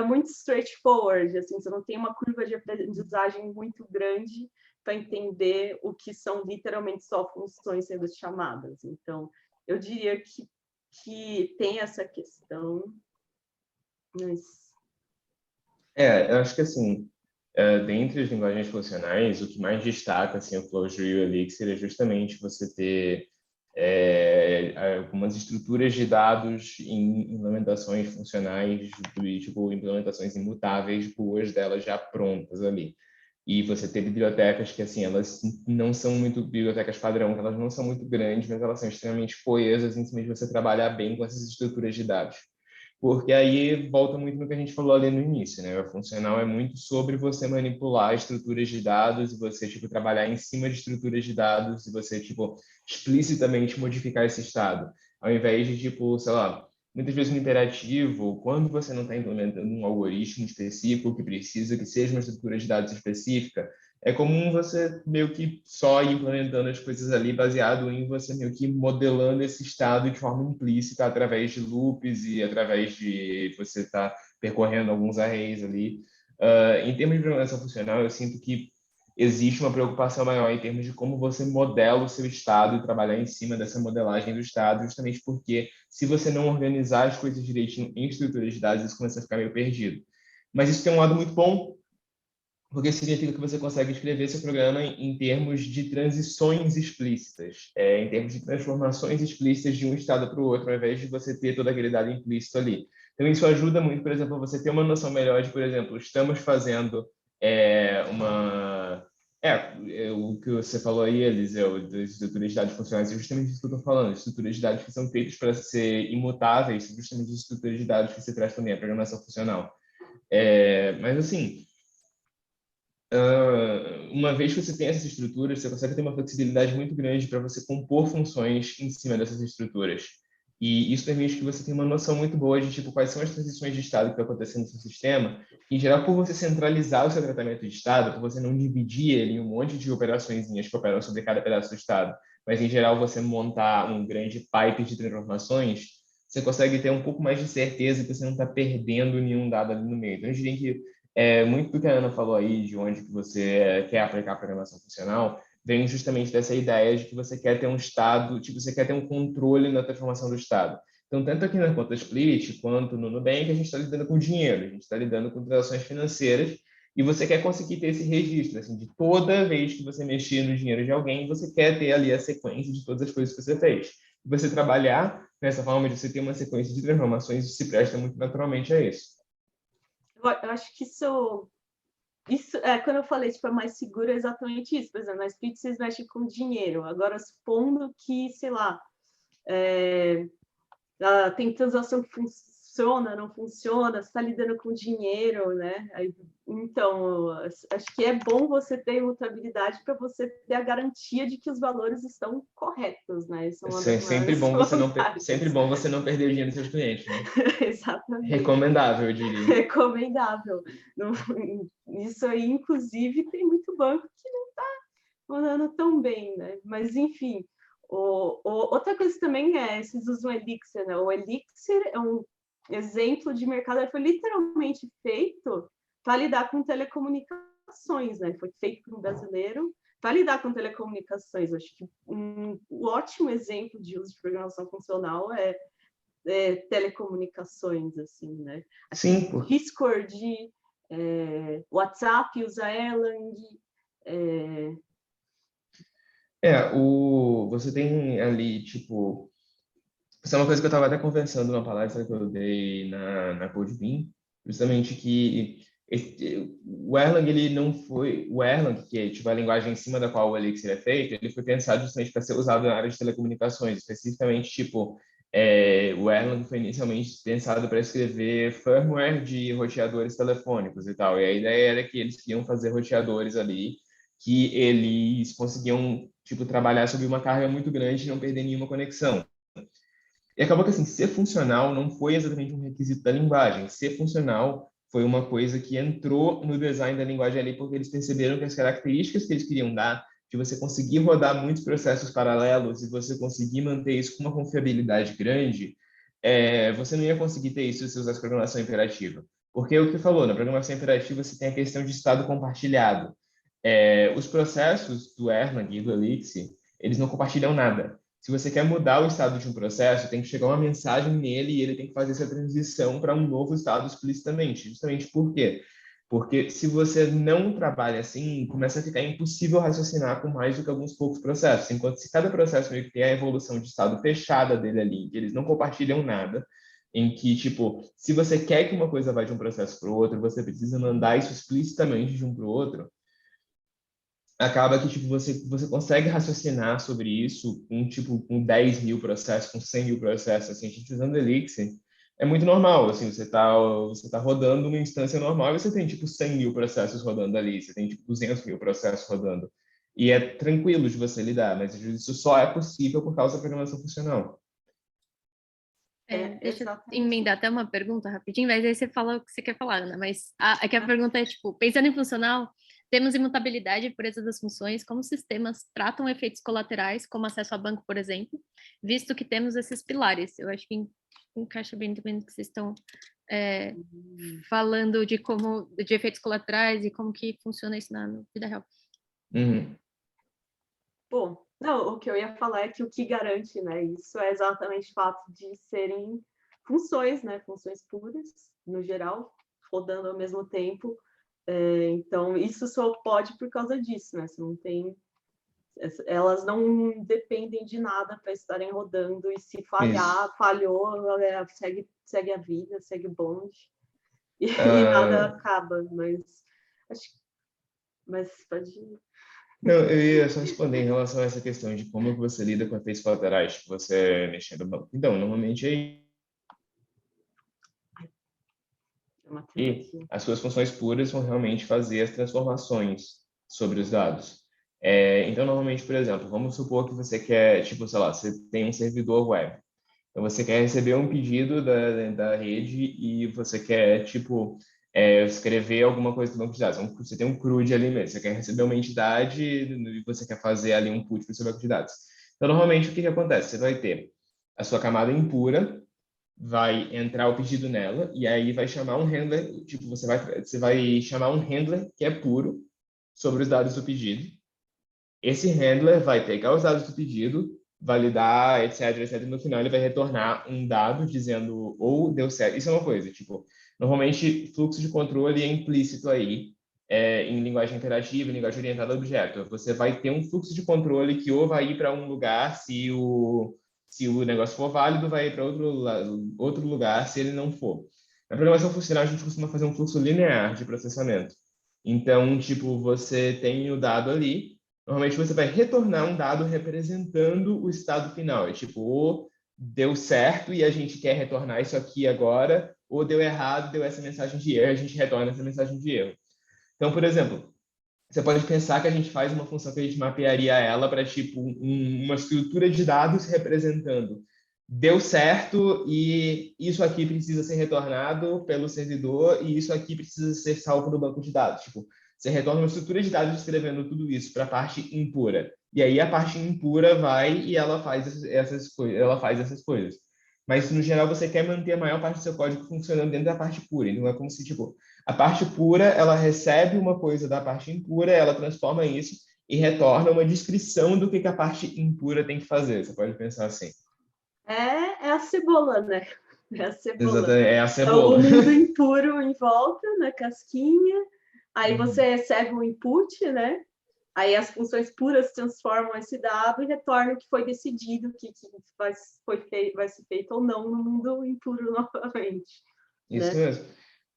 muito straightforward, assim, você não tem uma curva de aprendizagem muito grande para entender o que são literalmente só funções sendo chamadas. Então, eu diria que tem essa questão. Mas... Eu acho que assim, dentre as linguagens funcionais, o que mais destaca assim, o Clojure e o Elixir é justamente você ter algumas estruturas de dados em implementações funcionais, tipo implementações imutáveis, boas delas já prontas ali. E você ter bibliotecas que, assim, elas não são muito bibliotecas padrão, elas não são muito grandes, mas elas são extremamente coesas em cima de você trabalhar bem com essas estruturas de dados. Porque aí volta muito no que a gente falou ali no início, né? O funcional é muito sobre você manipular estruturas de dados e você, tipo, trabalhar em cima de estruturas de dados e você, tipo, explicitamente modificar esse estado. Ao invés de, tipo, sei lá, muitas vezes no imperativo, quando você não está implementando um algoritmo específico que precisa que seja uma estrutura de dados específica, é comum você meio que só ir implementando as coisas ali baseado em você meio que modelando esse estado de forma implícita através de loops e através de você estar percorrendo alguns arrays ali. Em termos de programação funcional, eu sinto que existe uma preocupação maior em termos de como você modela o seu estado e trabalhar em cima dessa modelagem do estado, justamente porque se você não organizar as coisas direitinho em estruturas de dados, isso começa a ficar meio perdido. Mas isso tem um lado muito bom, porque significa que você consegue escrever seu programa em termos de transições explícitas, em termos de transformações explícitas de um estado para o outro, ao invés de você ter todo aquele dado implícito ali. Então, isso ajuda muito, por exemplo, você ter uma noção melhor de, por exemplo, estamos fazendo uma... o que você falou aí, Eliseu, das estruturas de dados funcionais, é justamente isso que eu estou falando, estruturas de dados que são feitas para ser imutáveis, são justamente as estruturas de dados que você traz também, a programação funcional. Mas, assim, uma vez que você tem essas estruturas, você consegue ter uma flexibilidade muito grande para você compor funções em cima dessas estruturas. E isso permite que você tenha uma noção muito boa de tipo quais são as transições de estado que estão acontecendo no seu sistema. Em geral, por você centralizar o seu tratamento de estado, por você não dividir ele em um monte de operações que operam sobre cada pedaço do estado, mas em geral você montar um grande pipe de transformações, você consegue ter um pouco mais de certeza que você não está perdendo nenhum dado ali no meio. Então, eu diria que muito do que a Ana falou aí, de onde que você quer aplicar a programação funcional, vem justamente dessa ideia de que você quer ter um estado, tipo, você quer ter um controle na transformação do estado. Então, tanto aqui na conta Split, quanto no Nubank, a gente está lidando com dinheiro, a gente está lidando com transações financeiras, e você quer conseguir ter esse registro, assim, de toda vez que você mexer no dinheiro de alguém, você quer ter ali a sequência de todas as coisas que você fez. E você trabalhar nessa forma de você ter uma sequência de transformações, isso se presta muito naturalmente a isso. Eu acho que isso quando eu falei, tipo, é mais seguro, é exatamente isso. Por exemplo, na Speed vocês mexem com dinheiro. Agora, supondo que, sei lá, tem transação que funciona, não funciona, você está lidando com dinheiro, né? Então, acho que é bom você ter imutabilidade para você ter a garantia de que os valores estão corretos, né? Isso é uma das maiores vantagens. Sempre bom você não perder o dinheiro dos seus clientes, né? Exatamente. Recomendável, eu diria. Recomendável. Isso aí, inclusive, tem muito banco que não está mandando tão bem, né? Mas, enfim, outra coisa também vocês usam o Elixir, né? O Elixir é um exemplo de mercado, ele foi literalmente feito para lidar com telecomunicações, né? Foi feito por um brasileiro para lidar com telecomunicações. Acho que um ótimo exemplo de uso de programação funcional é telecomunicações, assim, né? Sim. Discord, WhatsApp usa Erlang. Você tem ali, tipo... Isso é uma coisa que eu estava até conversando numa palestra que eu dei na CodeBeam, justamente que o Erlang, ele não foi... O Erlang, que é tipo, a linguagem em cima da qual o Elixir é feito, ele foi pensado justamente para ser usado na área de telecomunicações, especificamente, tipo, o Erlang foi inicialmente pensado para escrever firmware de roteadores telefônicos e tal, e a ideia era que eles queriam fazer roteadores ali que eles conseguiam, tipo, trabalhar sob uma carga muito grande e não perder nenhuma conexão. E acabou que, assim, ser funcional não foi exatamente um requisito da linguagem. Ser funcional foi uma coisa que entrou no design da linguagem ali, porque eles perceberam que as características que eles queriam dar, de você conseguir rodar muitos processos paralelos e você conseguir manter isso com uma confiabilidade grande, você não ia conseguir ter isso se você usasse programação imperativa. Porque o que falou, na programação imperativa você tem a questão de estado compartilhado. Os processos do Erlang e do Elixir, eles não compartilham nada. Se você quer mudar o estado de um processo, tem que chegar uma mensagem nele e ele tem que fazer essa transição para um novo estado explicitamente. Justamente por quê? Porque se você não trabalha assim, começa a ficar impossível raciocinar com mais do que alguns poucos processos. Enquanto se cada processo meio que tem a evolução de estado fechada dele ali, que eles não compartilham nada, em que, tipo, se você quer que uma coisa vá de um processo para o outro, você precisa mandar isso explicitamente de um para o outro, acaba que tipo você consegue raciocinar sobre isso com 10 mil processos, com 100 mil processos, assim, a gente usando Elixir é muito normal, assim, você tá rodando uma instância normal e você tem tipo 100 mil processos rodando ali, você tem tipo 200 mil processos rodando e é tranquilo de você lidar, mas isso só é possível por causa da programação funcional. Deixa eu exatamente. emendar até uma pergunta rapidinho, mas aí você fala o que você quer falar, Ana. Mas é que a pergunta é, tipo, pensando em funcional, temos imutabilidade e pureza das funções, como sistemas tratam efeitos colaterais, como acesso a banco, por exemplo, visto que temos esses pilares. Eu acho que encaixa bem também no que vocês estão falando de efeitos colaterais e como que funciona isso na vida real. Uhum. Bom, não, o que eu ia falar é que o que garante, né, isso é exatamente o fato de serem funções, né, funções puras, no geral, rodando ao mesmo tempo. Então, isso só pode por causa disso, né? Você não tem, elas não dependem de nada para estarem rodando, e se falhar, Isso. falhou, segue a vida, segue o bonde, e nada Ah, acaba, mas pode. não, eu ia só responder em relação a essa questão de como que você lida com efeitos colaterais que você mexendo no banco. Então, normalmente aí as suas funções puras vão realmente fazer as transformações sobre os dados. Então, normalmente, por exemplo, vamos supor que você quer, tipo, sei lá, você tem um servidor web. Então, você quer receber um pedido da rede e você quer, tipo, escrever alguma coisa no banco de dados. Você tem um CRUD ali mesmo. Você quer receber uma entidade e você quer fazer ali um put para o seu banco de dados. Então, normalmente, o que acontece? Você vai ter a sua camada impura, vai entrar o pedido nela e aí vai chamar um handler, tipo, você vai chamar um handler que é puro sobre os dados do pedido. Esse handler vai pegar os dados do pedido, validar, etc, etc. No final, ele vai retornar um dado dizendo ou deu certo. Isso é uma coisa, tipo, normalmente fluxo de controle é implícito aí, em linguagem interativa, em linguagem orientada a objeto. Você vai ter um fluxo de controle que ou vai ir para um lugar se o negócio for válido, vai ir para outro lugar se ele não for. Na programação funcional, a gente costuma fazer um fluxo linear de processamento. Então, tipo, você tem o dado ali. Normalmente você vai retornar um dado representando o estado final. É tipo, ou deu certo e a gente quer retornar isso aqui agora, ou deu errado, deu essa mensagem de erro, a gente retorna essa mensagem de erro. Então, por exemplo, você pode pensar que a gente faz uma função que a gente mapearia ela para tipo uma estrutura de dados representando deu certo e isso aqui precisa ser retornado pelo servidor e isso aqui precisa ser salvo no banco de dados. Tipo, você retorna uma estrutura de dados descrevendo tudo isso para a parte impura. E aí a parte impura vai e ela faz essas coisas. Mas no geral você quer manter a maior parte do seu código funcionando dentro da parte pura. Então é como se tipo a parte pura, ela recebe uma coisa da parte impura, ela transforma isso e retorna uma descrição do que a parte impura tem que fazer. Você pode pensar assim. É a cebola, né? É a cebola. Exatamente, é a É cebola. o mundo impuro em volta, na casquinha. Aí você Uhum. recebe um input, né? Aí as funções puras transformam esse dado e retornam o que foi decidido, que vai ser feito ou não no mundo impuro novamente, Isso né? mesmo.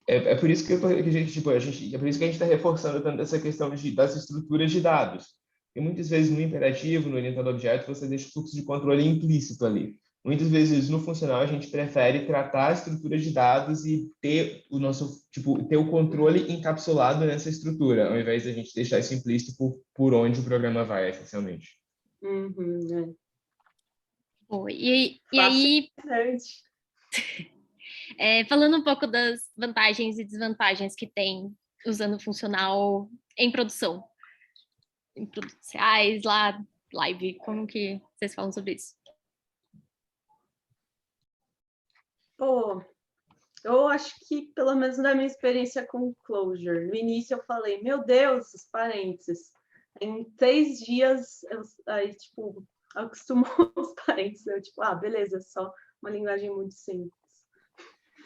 É por isso que a gente, tipo, é por isso que a gente está reforçando tanto essa questão das estruturas de dados. E muitas vezes no imperativo, no orientado a objeto, você deixa o fluxo de controle implícito ali. Muitas vezes no funcional a gente prefere tratar a estrutura de dados e ter o nosso, tipo, ter o controle encapsulado nessa estrutura, ao invés de a gente deixar isso implícito por onde o programa vai, essencialmente. É. Bom, e aí, Fascinante. falando um pouco das vantagens e desvantagens que tem usando funcional em produtos reais, lá, live, como que vocês falam sobre isso? Pô, eu acho que, pelo menos na minha experiência com Clojure, no início eu falei, meu Deus, os parênteses. Em 3 dias, aí, tipo, acostumou os parênteses. Eu, tipo, beleza, é só uma linguagem muito simples.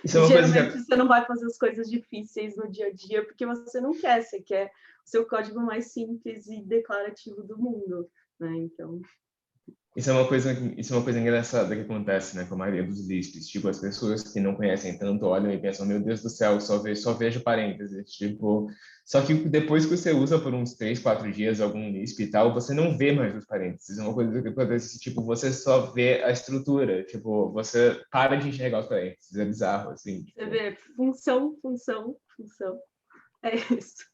Isso E é uma coisa geralmente que você não vai fazer as coisas difíceis no dia a dia, porque você não quer, você quer o seu código mais simples e declarativo do mundo, né? Então, Isso é uma coisa engraçada que acontece, né, com a maioria dos Lisps. Tipo, as pessoas que não conhecem tanto olham e pensam, meu Deus do céu, só vejo parênteses. Tipo, só que depois que você usa por uns 3, 4 dias algum Lisp e tal, você não vê mais os parênteses. É uma coisa que acontece, tipo, você só vê a estrutura. Tipo, você para de enxergar os parênteses. É bizarro, assim. você Tipo. vê função, função, função. É isso.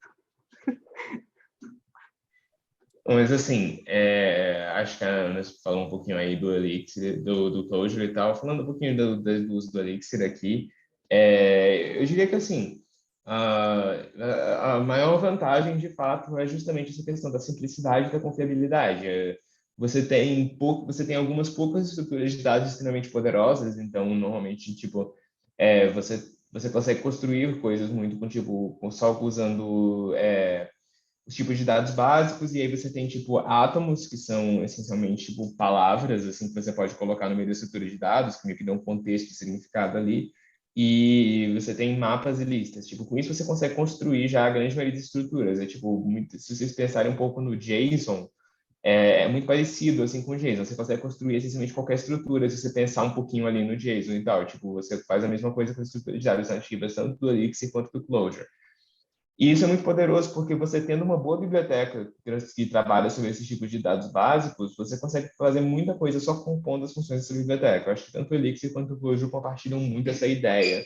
Mas assim, acho que a Ana falou um pouquinho aí do Elixir, do Clojure e tal. Falando um pouquinho do uso do Elixir aqui, eu diria que assim, a maior vantagem de fato é justamente essa questão da simplicidade e da confiabilidade. Você tem algumas poucas estruturas de dados extremamente poderosas, então normalmente tipo você consegue construir coisas muito só usando os tipos de dados básicos, e aí você tem, tipo, átomos, que são essencialmente, tipo, palavras, assim, que você pode colocar no meio da estrutura de dados, que meio que dão um contexto e significado ali, e você tem mapas e listas. Tipo, com isso você consegue construir já a grande maioria das estruturas. Se vocês pensarem um pouco no JSON, é muito parecido, assim, com o JSON. Você consegue construir, essencialmente, qualquer estrutura, se você pensar um pouquinho ali no JSON e tal. Tipo, você faz a mesma coisa com a estrutura de dados nativas, tanto do Elixir quanto do Clojure. E isso é muito poderoso porque você tendo uma boa biblioteca que trabalha sobre esses tipos de dados básicos, você consegue fazer muita coisa só compondo as funções dessa biblioteca. Eu acho que tanto o Elixir quanto o Clojure compartilham muito essa ideia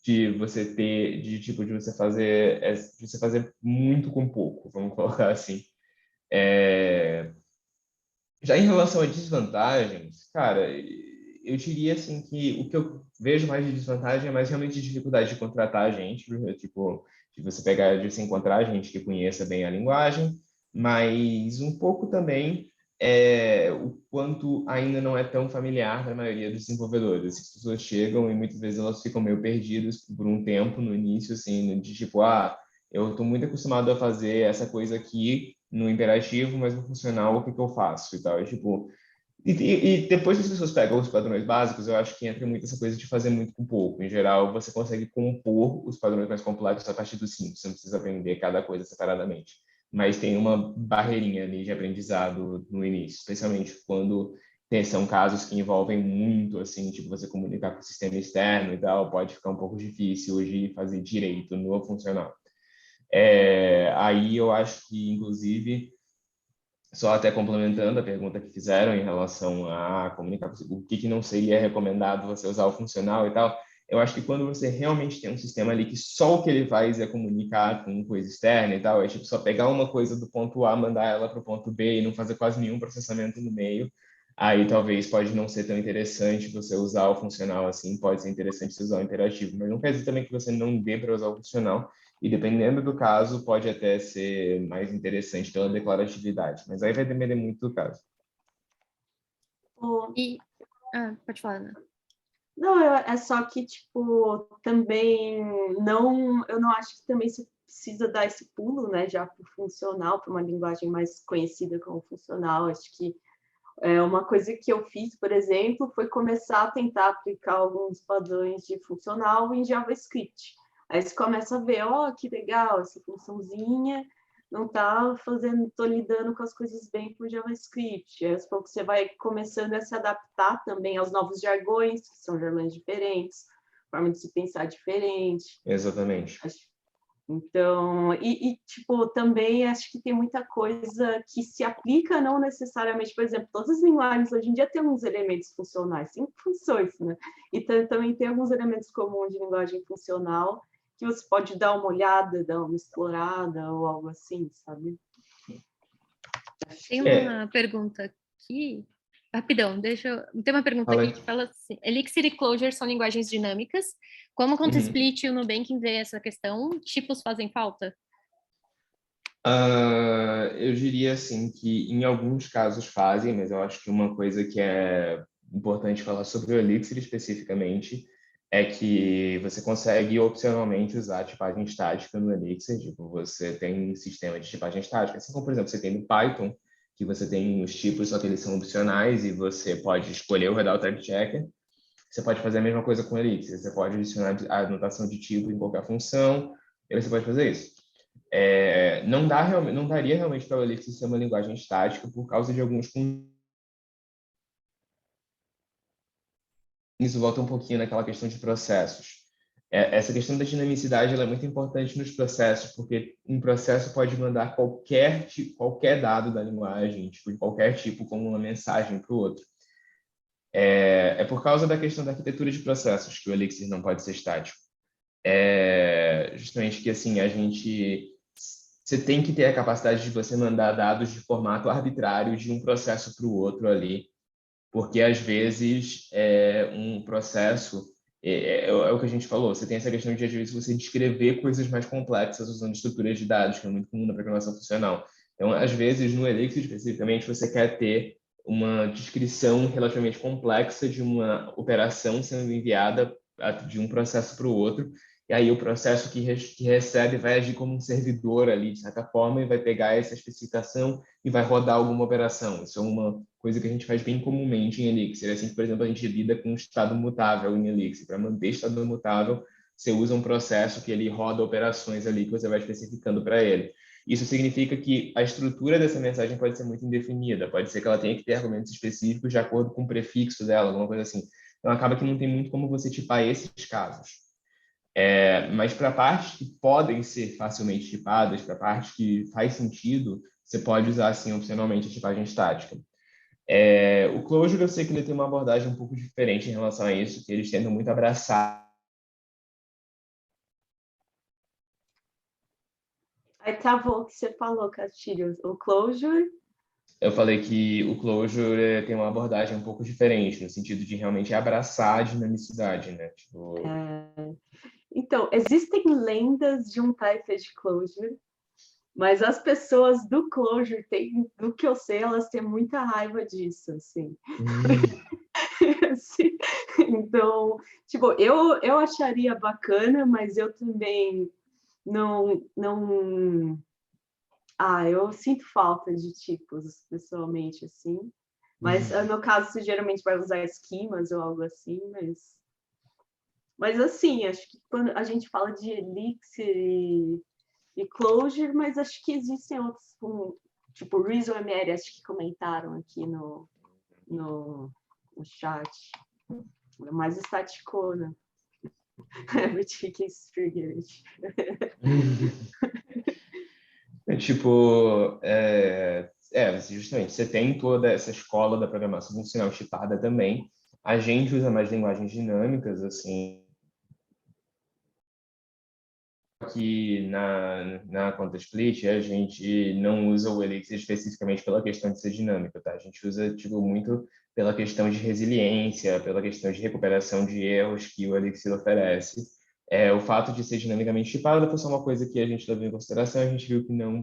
de você ter, de você fazer muito com pouco, vamos colocar assim. É, Já em relação a desvantagens, cara, eu diria assim que o que eu vejo mais de desvantagem é mais realmente dificuldade de contratar gente, tipo, de você encontrar gente que conheça bem a linguagem, mas um pouco também o quanto ainda não é tão familiar para a maioria dos desenvolvedores. As pessoas chegam e muitas vezes elas ficam meio perdidas por um tempo no início, assim, de tipo, eu estou muito acostumado a fazer essa coisa aqui no interativo, mas no funcional, o que que eu faço e tal. E depois que as pessoas pegam os padrões básicos, eu acho que entra muito essa coisa de fazer muito com pouco. Em geral, você consegue compor os padrões mais complexos a partir do simples, você não precisa aprender cada coisa separadamente. Mas tem uma barreirinha ali de aprendizado no início, especialmente quando são casos que envolvem muito, assim, tipo, você comunicar com o sistema externo e tal, pode ficar um pouco difícil hoje fazer direito no funcional. Aí eu acho que, inclusive, só até complementando a pergunta que fizeram em relação a comunicar, o que não seria recomendado você usar o funcional e tal, eu acho que quando você realmente tem um sistema ali que só o que ele faz é comunicar com coisa externa e tal, é tipo só pegar uma coisa do ponto A, mandar ela para o ponto B e não fazer quase nenhum processamento no meio, aí talvez pode não ser tão interessante você usar o funcional assim, pode ser interessante você usar o interativo, mas não quer dizer também que você não dê para usar o funcional, e dependendo do caso, pode até ser mais interessante pela declaratividade, mas aí vai depender muito do caso. E, pode falar, Ana. Não, é só que, tipo, também eu não acho que também se precisa dar esse pulo, né, já para o funcional, para uma linguagem mais conhecida como funcional. Acho que uma coisa que eu fiz, por exemplo, foi começar a tentar aplicar alguns padrões de funcional em JavaScript. Aí você começa a ver, que legal, essa funçãozinha não está estou lidando com as coisas bem com JavaScript. Aí, aos poucos você vai começando a se adaptar também aos novos jargões, que são jargões diferentes, forma de se pensar diferente. Exatamente. Então, tipo, também acho que tem muita coisa que se aplica não necessariamente, por exemplo, todas as linguagens hoje em dia têm alguns elementos funcionais, 5 funções, né? E também tem alguns elementos comuns de linguagem funcional que você pode dar uma olhada, dar uma explorada ou algo assim, sabe? Tem uma pergunta aqui. Rapidão, tem uma pergunta aqui que fala assim: Elixir e Clojure são linguagens dinâmicas. Como conta split e o Nubank vê essa questão? Tipos fazem falta? Eu diria assim que em alguns casos fazem, mas eu acho que uma coisa que é importante falar sobre o Elixir especificamente é que você consegue opcionalmente usar tipagem estática no Elixir. Tipo, você tem um sistema de tipagem estática, assim como, por exemplo, você tem no Python, que você tem os tipos, só que eles são opcionais e você pode escolher o Redal Type Checker. Você pode fazer a mesma coisa com o Elixir. Você pode adicionar a anotação de tipo em qualquer função, e você pode fazer isso. Não daria realmente para o Elixir ser uma linguagem estática por causa de alguns. Isso volta um pouquinho naquela questão de processos. Essa questão da dinamicidade ela é muito importante nos processos, porque um processo pode mandar qualquer dado da linguagem, tipo, de qualquer tipo, como uma mensagem para o outro. Por causa da questão da arquitetura de processos que o Elixir não pode ser estático. Justamente que assim a gente você tem que ter a capacidade de você mandar dados de formato arbitrário de um processo para o outro ali, porque às vezes um processo é o que a gente falou, você tem essa questão de às vezes você descrever coisas mais complexas usando estruturas de dados, que é muito comum na programação funcional. Então, às vezes, no Elixir especificamente, você quer ter uma descrição relativamente complexa de uma operação sendo enviada de um processo para o outro, e aí o processo que recebe vai agir como um servidor ali, de certa forma, e vai pegar essa especificação e vai rodar alguma operação. Isso é uma coisa que a gente faz bem comumente em Elixir. Assim, por exemplo, a gente lida com estado mutável em Elixir. Para manter estado mutável, você usa um processo que ele roda operações ali que você vai especificando para ele. Isso significa que a estrutura dessa mensagem pode ser muito indefinida. Pode ser que ela tenha que ter argumentos específicos de acordo com o prefixo dela, alguma coisa assim. Então, acaba que não tem muito como você tipar esses casos. Mas para partes que podem ser facilmente tipadas, para partes que faz sentido, você pode usar, assim, opcionalmente, a tipagem estática. O Clojure, eu sei que ele tem uma abordagem um pouco diferente em relação a isso, que eles tentam muito abraçar. Aí travou o que você falou, Castilho. O Clojure. Eu falei que o Clojure tem uma abordagem um pouco diferente, no sentido de realmente abraçar a dinamicidade, né? Tipo, Então, existem lendas de um type de Clojure, mas as pessoas do Clojure têm, do que eu sei, elas têm muita raiva disso, assim. Assim, então, tipo, eu acharia bacana, mas eu também não. Eu sinto falta de tipos, pessoalmente, assim. Mas no caso, você geralmente vai usar esquemas ou algo assim, mas assim, acho que quando a gente fala de Elixir e Clojure, mas acho que existem outros, tipo ReasonML, acho que comentaram aqui no chat. É mais estaticona. Everything is triggered. Justamente, você tem toda essa escola da programação funcional tipada também. A gente usa mais linguagens dinâmicas, assim, que na conta split a gente não usa o Elixir especificamente pela questão de ser dinâmico, tá? A gente usa tipo muito pela questão de resiliência, pela questão de recuperação de erros que o Elixir oferece. O fato de ser dinamicamente tipado foi só uma coisa que a gente levou em consideração, a gente viu que não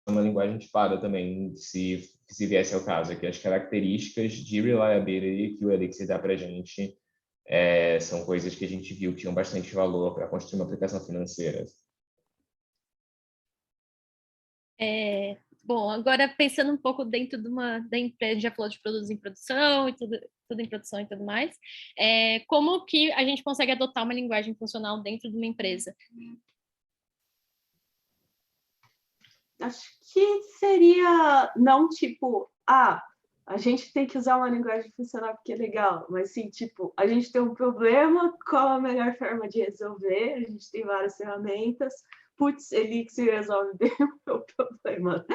uma linguagem tipada também, se viesse ao caso, que as características de reliability que o Elixir dá para a gente são coisas que a gente viu que tinham bastante valor para construir uma aplicação financeira. Bom, agora pensando um pouco dentro da empresa, já falou de produtos em produção e tudo em produção e tudo mais, como que a gente consegue adotar uma linguagem funcional dentro de uma empresa? Acho que seria não tipo, a gente tem que usar uma linguagem funcional porque é legal, mas sim, tipo, a gente tem um problema, qual a melhor forma de resolver? A gente tem várias ferramentas, putz, Elixir resolve bem o meu problema.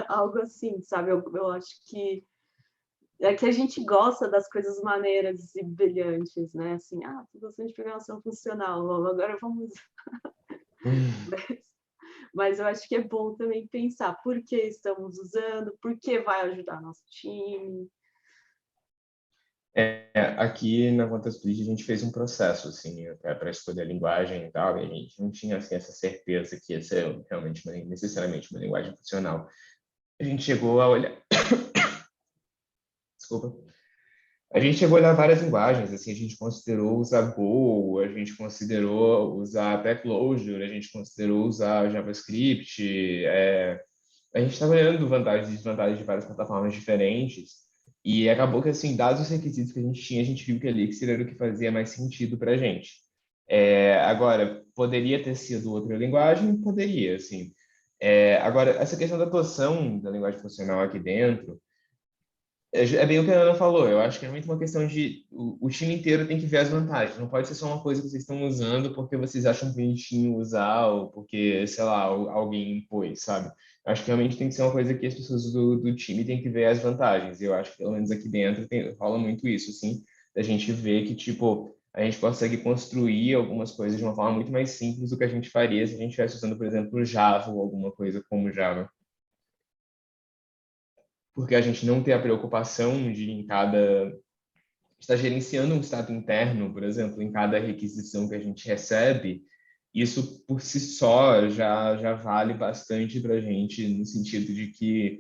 Algo assim, sabe? Eu acho que é que a gente gosta das coisas maneiras e brilhantes, né? Assim, tô gostando de programação funcional, agora vamos mas eu acho que é bom também pensar por que estamos usando, por que vai ajudar nosso time. Aqui na Conta Split a gente fez um processo assim, para escolher a linguagem e tal, e a gente não tinha assim, essa certeza que ia ser realmente necessariamente uma linguagem funcional. A gente chegou a olhar. Desculpa. A gente chegou a olhar várias linguagens, assim, a gente considerou usar Go, a gente considerou usar até Clojure, a gente considerou usar JavaScript, a gente estava olhando vantagens e desvantagens de várias plataformas diferentes, e acabou que, assim, dados os requisitos que a gente viu que Elixir era o que fazia mais sentido para a gente. Agora, poderia ter sido outra linguagem? Poderia, assim. Agora, essa questão da adoção da linguagem funcional aqui dentro, é bem o que a Ana falou. Eu acho que é muito uma questão de o time inteiro tem que ver as vantagens. Não pode ser só uma coisa que vocês estão usando porque vocês acham bonitinho usar ou porque, sei lá, alguém impôs, sabe? Eu acho que realmente tem que ser uma coisa que as pessoas do time têm que ver as vantagens. E eu acho que pelo menos aqui dentro rola muito isso, assim, da gente ver que, tipo, a gente consegue construir algumas coisas de uma forma muito mais simples do que a gente faria se a gente estivesse usando, por exemplo, Java ou alguma coisa como Java. Porque a gente não tem a preocupação de em cada está gerenciando um estado interno, por exemplo, em cada requisição que a gente recebe, isso por si só já vale bastante para a gente, no sentido de que,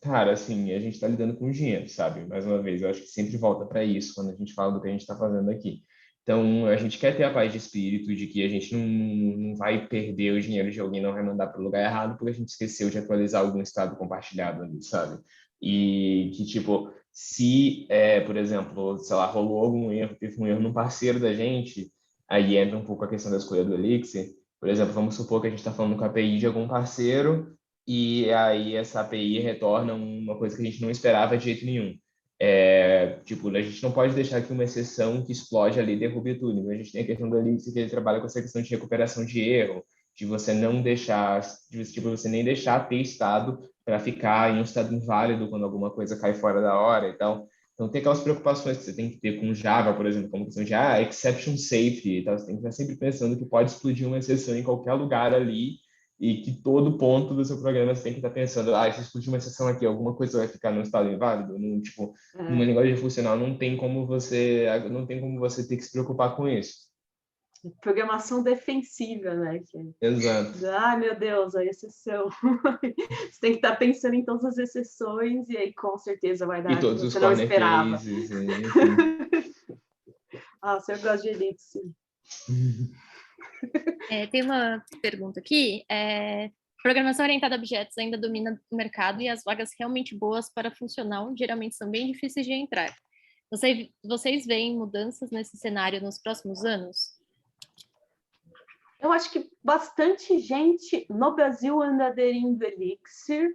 cara, assim, a gente está lidando com dinheiro, sabe? Mais uma vez, eu acho que sempre volta para isso quando a gente fala do que a gente está fazendo aqui. Então, a gente quer ter a paz de espírito de que a gente não vai perder o dinheiro de alguém, não vai mandar para o lugar errado porque a gente esqueceu de atualizar algum estado compartilhado ali, sabe? E que, tipo, se, por exemplo, sei lá, rolou algum erro, teve um erro num parceiro da gente, aí entra um pouco a questão da escolha do Elixir. Por exemplo, vamos supor que a gente está falando com a API de algum parceiro e aí essa API retorna uma coisa que a gente não esperava de jeito nenhum. Tipo, a gente não pode deixar que uma exceção que explode ali derrube tudo. Então, a gente tem a questão do Elixir, que ele trabalha com essa questão de recuperação de erro, de você não deixar, tipo, você nem deixar ter estado para ficar em um estado inválido quando alguma coisa cai fora da hora. Então tem aquelas preocupações que você tem que ter com Java, por exemplo, como questão de exception safety. Então, você tem que estar sempre pensando que pode explodir uma exceção em qualquer lugar ali e que todo ponto do seu programa você tem que estar pensando, se explodir uma exceção aqui, alguma coisa vai ficar no estado inválido. Tipo, numa linguagem funcional não tem como você ter que se preocupar com isso. Programação defensiva, né? Exato. Ai, meu Deus, a exceção. Você tem que estar pensando em todas as exceções e aí com certeza vai E dar que todos os você não corner esperava. cases, enfim. Eu gosto de Elixir. Tem uma pergunta aqui. Programação orientada a objetos ainda domina o mercado e as vagas realmente boas para funcional geralmente são bem difíceis de entrar. Vocês veem mudanças nesse cenário nos próximos anos? Eu acho que bastante gente no Brasil anda aderindo ao Elixir,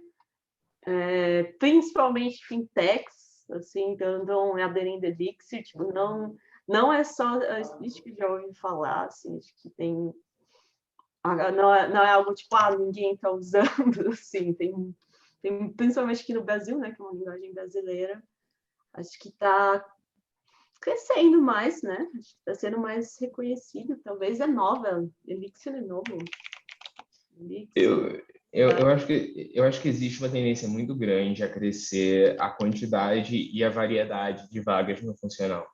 principalmente fintechs, assim, andam aderindo ao Elixir, tipo, não é só isso que já ouvi falar, assim, acho que tem não é algo tipo, ninguém está usando, assim, tem principalmente aqui no Brasil, né, que é uma linguagem brasileira, acho que está crescendo mais, né, acho que está sendo mais reconhecido, talvez é nova, Elixir é novo. Eu acho que existe uma tendência muito grande a crescer a quantidade e a variedade de vagas no funcional.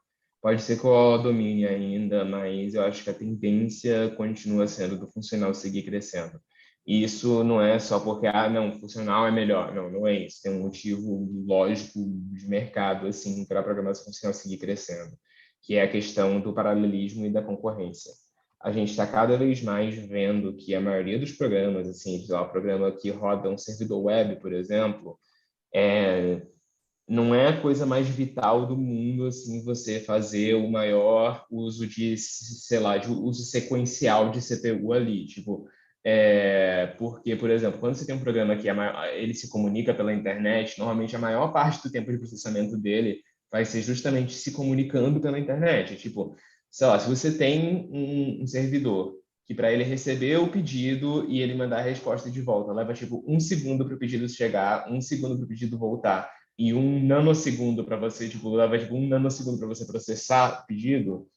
Pode ser que eu domine ainda, mas eu acho que a tendência continua sendo do funcional seguir crescendo. E isso não é só porque, não, funcional é melhor. Não, não é isso. Tem um motivo lógico de mercado, assim, para a programação funcional seguir crescendo, que é a questão do paralelismo e da concorrência. A gente está cada vez mais vendo que a maioria dos programas, assim, o programa que roda um servidor web, por exemplo, não é a coisa mais vital do mundo, assim, você fazer o maior uso de, sei lá, de uso sequencial de CPU ali, tipo, porque, por exemplo, quando você tem um programa que ele se comunica pela internet, normalmente a maior parte do tempo de processamento dele vai ser justamente se comunicando pela internet, tipo, sei lá, se você tem um servidor que para ele receber o pedido e ele mandar a resposta de volta, leva tipo 1 segundo para o pedido chegar, 1 segundo para o pedido voltar, e 1 nanosegundo para você, tipo, leva tipo 1 nanosegundo para você processar o pedido,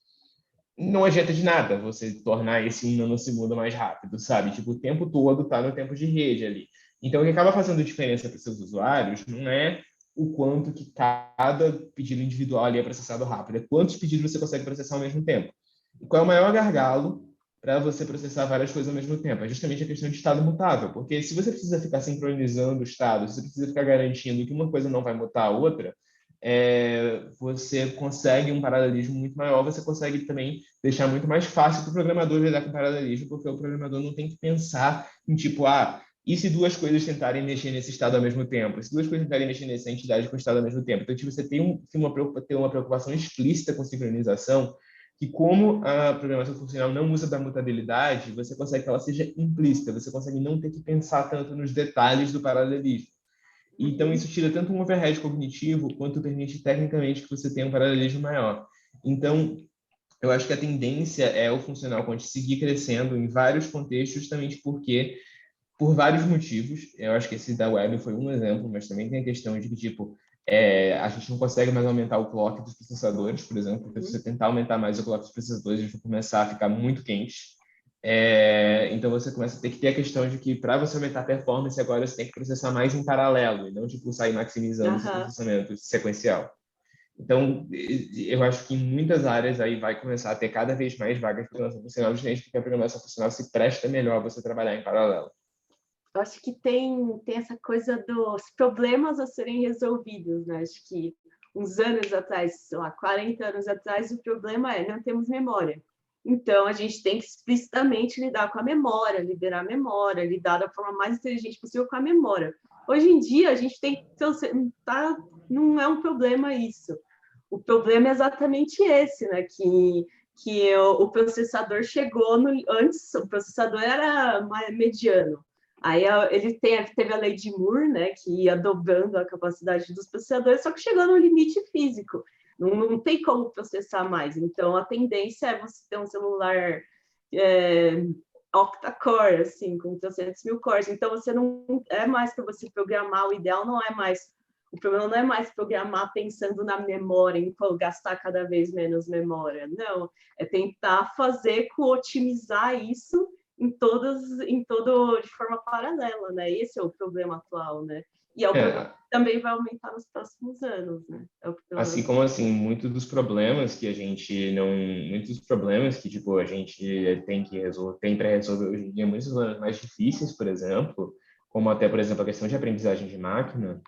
não adianta de nada você tornar esse 1 nanosegundo mais rápido, sabe? Tipo, o tempo todo está no tempo de rede ali. Então, o que acaba fazendo diferença para os seus usuários não é o quanto que cada pedido individual ali é processado rápido, é quantos pedidos você consegue processar ao mesmo tempo. E qual é o maior gargalo para você processar várias coisas ao mesmo tempo? É justamente a questão de estado mutável, porque se você precisa ficar sincronizando o estado, se você precisa ficar garantindo que uma coisa não vai mutar a outra, você consegue um paralelismo muito maior, você consegue também deixar muito mais fácil para o programador lidar com paralelismo, porque o programador não tem que pensar em tipo, e se duas coisas tentarem mexer nesse estado ao mesmo tempo? E se duas coisas tentarem mexer nessa entidade com o estado ao mesmo tempo? Então, tipo, você tem uma preocupação explícita com sincronização, que como a programação funcional não usa da mutabilidade, você consegue que ela seja implícita, você consegue não ter que pensar tanto nos detalhes do paralelismo. Então, isso tira tanto um overhead cognitivo, quanto permite tecnicamente que você tenha um paralelismo maior. Então, eu acho que a tendência é o funcional seguir crescendo em vários contextos, justamente porque, por vários motivos, eu acho que esse da web foi um exemplo, mas também tem a questão de que, tipo, a gente não consegue mais aumentar o clock dos processadores, por exemplo, porque se você tentar aumentar mais o clock dos processadores, eles vão começar a ficar muito quente. Então você começa a ter que ter a questão de que para você aumentar a performance agora você tem que processar mais em paralelo e não tipo sair maximizando esse processamento sequencial. Então eu acho que em muitas áreas aí vai começar a ter cada vez mais vagas de programação funcional, justamente porque a programação funcional se presta melhor a você trabalhar em paralelo. Eu acho que tem essa coisa dos problemas a serem resolvidos, né? Acho que uns anos atrás, sei lá, 40 anos atrás, o problema não temos memória. Então, a gente tem que explicitamente lidar com a memória, liberar a memória, lidar da forma mais inteligente possível com a memória. Hoje em dia, a gente tem não é um problema isso. O problema é exatamente esse, né? Que o processador chegou antes, o processador era mediano. Aí ele teve a lei de Moore, né, que ia dobrando a capacidade dos processadores, só que chegou no limite físico. Não tem como processar mais. Então, a tendência é você ter um celular octa-core, assim, com 300 mil cores. Então, você não é mais para você programar, o ideal não é mais... O problema não é mais programar pensando na memória, em gastar cada vez menos memória. Não, é tentar otimizar isso de forma paralela, né? Esse é o problema atual, né? E é o problema que também vai aumentar nos próximos anos, né? Assim como assim, muitos dos problemas que tipo a gente tem que resolver, tem para resolver hoje em dia, muitos problemas mais difíceis, por exemplo, como até, por exemplo, a questão de aprendizagem de máquina,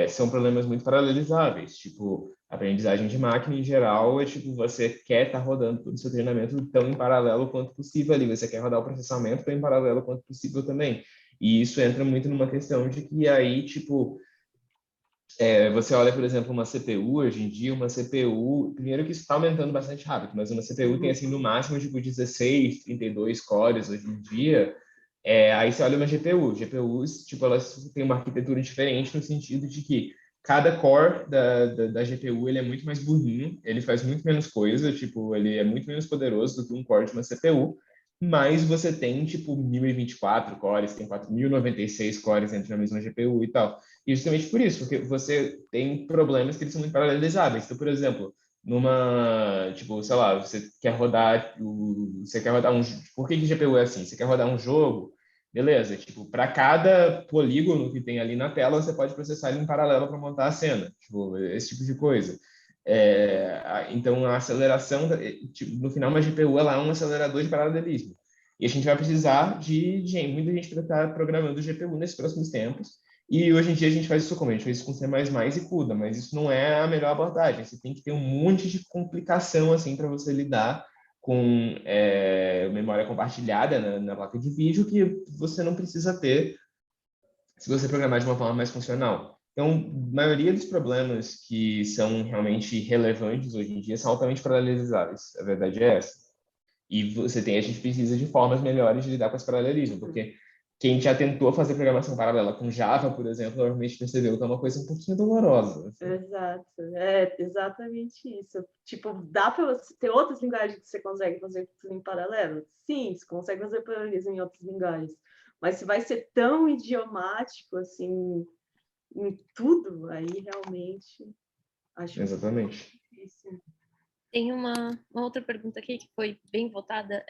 são problemas muito paralelizáveis. Tipo, aprendizagem de máquina em geral é tipo você quer estar rodando todo o seu treinamento tão em paralelo quanto possível ali, você quer rodar o processamento tão em paralelo quanto possível também. E isso entra muito numa questão de que aí, tipo, você olha, por exemplo, uma CPU, hoje em dia, uma CPU, primeiro que isso está aumentando bastante rápido, mas uma CPU tem, assim, no máximo, tipo, 16, 32 cores hoje em dia. Aí você olha uma GPU. GPUs, tipo, elas têm uma arquitetura diferente no sentido de que cada core da GPU, ele é muito mais burrinho, ele faz muito menos coisa, tipo, ele é muito menos poderoso do que um core de uma CPU, mas você tem, tipo, 1024 cores, tem 4096 cores dentro da mesma GPU e tal. E justamente por isso, porque você tem problemas que eles são muito paralelizáveis. Então, por exemplo, tipo, sei lá, você quer rodar por que GPU é assim? Você quer rodar um jogo, beleza, tipo, para cada polígono que tem ali na tela, você pode processar ele em paralelo para montar a cena, tipo, esse tipo de coisa. Então, a aceleração, tipo, no final, uma GPU ela é um acelerador de paralelismo. E a gente vai precisar de muita gente para estar programando GPU nesses próximos tempos. E hoje em dia a gente faz isso como? A gente faz isso com C++ e CUDA, mas isso não é a melhor abordagem. Você tem que ter um monte de complicação assim para você lidar com memória compartilhada na placa de vídeo que você não precisa ter se você programar de uma forma mais funcional. Então, a maioria dos problemas que são realmente relevantes hoje em dia são altamente paralelizáveis. A verdade é essa. E a gente precisa de formas melhores de lidar com esse paralelismo, porque quem já tentou fazer programação paralela com Java, por exemplo, normalmente percebeu que é uma coisa um pouquinho dolorosa. Assim. Exato, exatamente isso. Tipo, dá para você ter outras linguagens que você consegue fazer tudo em paralelo? Sim, você consegue fazer paralelismo em outras linguagens, mas se vai ser tão idiomático assim em tudo, aí realmente acho Exatamente. difícil. Tem uma outra pergunta aqui que foi bem votada.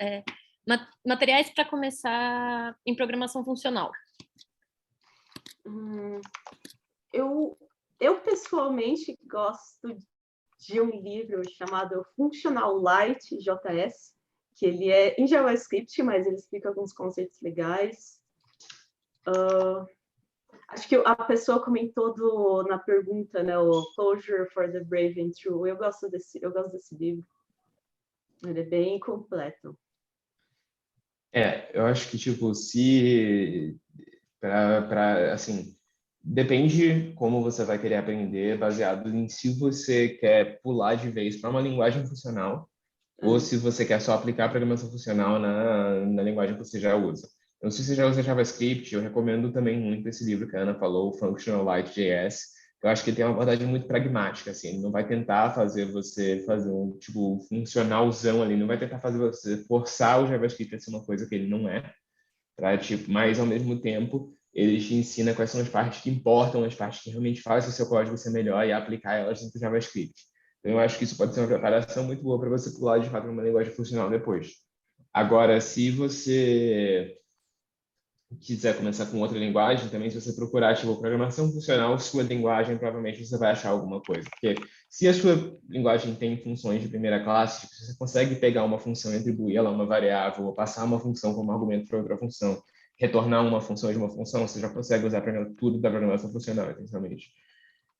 Materiais para começar em programação funcional. Eu pessoalmente gosto de um livro chamado Functional Light JS, que ele é em JavaScript, mas ele explica alguns conceitos legais. Acho que a pessoa comentou na pergunta, né, o Closure for the Brave and True. Eu gosto desse livro. Ele é bem completo. Eu acho que, tipo, assim, depende como você vai querer aprender, baseado em se você quer pular de vez para uma linguagem funcional ou se você quer só aplicar a programação funcional na linguagem que você já usa. Então, se você já usa JavaScript, eu recomendo também muito esse livro que a Ana falou, Functional Light JS. Eu acho que ele tem uma abordagem muito pragmática, assim, ele não vai tentar fazer você fazer um, tipo, funcionalzão ali, não vai tentar fazer você forçar o JavaScript a ser uma coisa que ele não é, tá? Tipo, mas, ao mesmo tempo, ele te ensina quais são as partes que importam, as partes que realmente fazem o seu código ser melhor e aplicar elas dentro do JavaScript. Então, eu acho que isso pode ser uma preparação muito boa para você pular de fato para uma linguagem funcional depois. Agora, se você quiser começar com outra linguagem, também se você procurar tipo programação funcional, sua linguagem, provavelmente você vai achar alguma coisa. Porque se a sua linguagem tem funções de primeira classe, tipo, você consegue pegar uma função e atribuir ela a uma variável, ou passar uma função como argumento para outra função, retornar uma função de uma função, você já consegue usar tudo da programação funcional, essencialmente.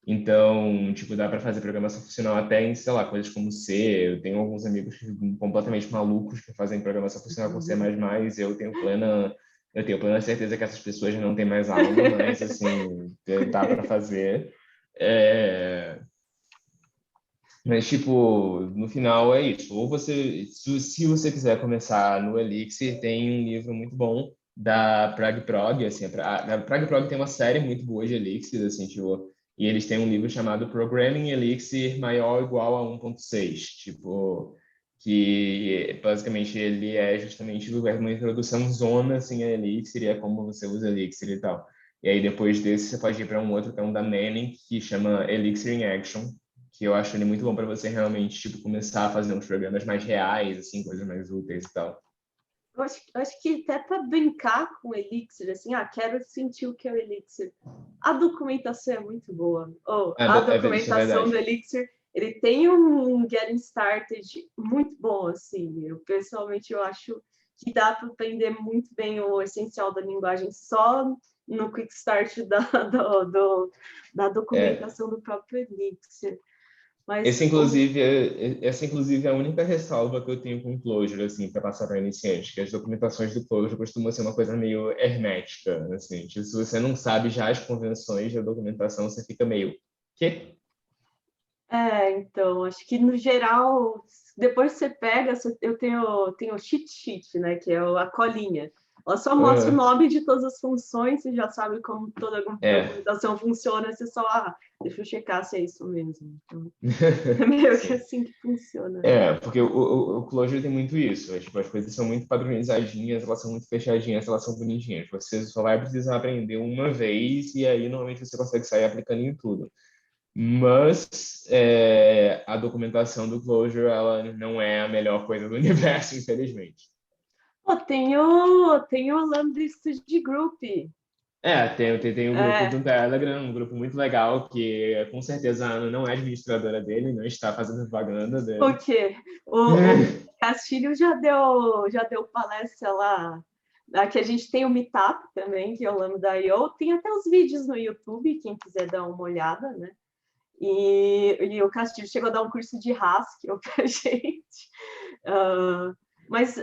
Então, tipo, dá para fazer programação funcional até em, sei lá, coisas como C. Eu tenho alguns amigos completamente malucos que fazem programação funcional com C++. Eu tenho plena certeza que essas pessoas não têm mais alma, mas, assim, dá para fazer. Mas, tipo, no final é isso. Ou você, se você quiser começar no Elixir, tem um livro muito bom da Pragprog, assim, a Pragprog tem uma série muito boa de Elixir, assim, tipo, e eles têm um livro chamado Programming Elixir maior ou igual a 1.6, tipo, que basicamente ele é justamente uma introdução zona, assim, a Elixir, e é como você usa Elixir e tal. E aí, depois desse, você pode ir para um outro, que é um da Manning, que chama Elixir in Action, que eu acho ele muito bom para você realmente tipo começar a fazer uns programas mais reais, assim, coisas mais úteis e tal. Eu acho que até para brincar com o Elixir, assim, quero sentir o que é o Elixir. A documentação é muito boa. A Isso é documentação verdade. do Elixir, ele tem um Getting Started muito bom, assim. Eu, pessoalmente, eu acho que dá para aprender muito bem o essencial da linguagem só no Quick Start da É, documentação do próprio Elixir. essa Mas inclusive é a única ressalva que eu tenho com o Clojure, assim, para passar para iniciante, que as documentações do Clojure costumam ser uma coisa meio hermética, assim, tipo, se você não sabe já as convenções da documentação, você fica meio, quê? então, acho que no geral, depois que você pega, eu tenho o cheat sheet, né, que é a colinha. Ela só mostra o Ah, nome de todas as funções, você já sabe como toda a é. documentação funciona, você só, deixa eu checar se é isso mesmo. Então, é meio que Sim. assim que funciona. Porque o Clojure tem muito isso. Tipo, as coisas são muito padronizadinhas, elas são muito fechadinhas, elas são bonitinhas. Você só vai precisar aprender uma vez e aí normalmente você consegue sair aplicando em tudo. Mas a documentação do Clojure, ela não é a melhor coisa do universo, infelizmente. Pô, tem o Lambda Studio Group. Tem o grupo É, do Telegram, um grupo muito legal, que com certeza a Ana não é administradora dele, não está fazendo propaganda dele. porque o Castilho já deu palestra lá. Aqui a gente tem o Meetup também, que é o Lambda.io. Tem até os vídeos no YouTube, quem quiser dar uma olhada, né? E o Castilho chegou a dar um curso de Haskell para a gente. Mas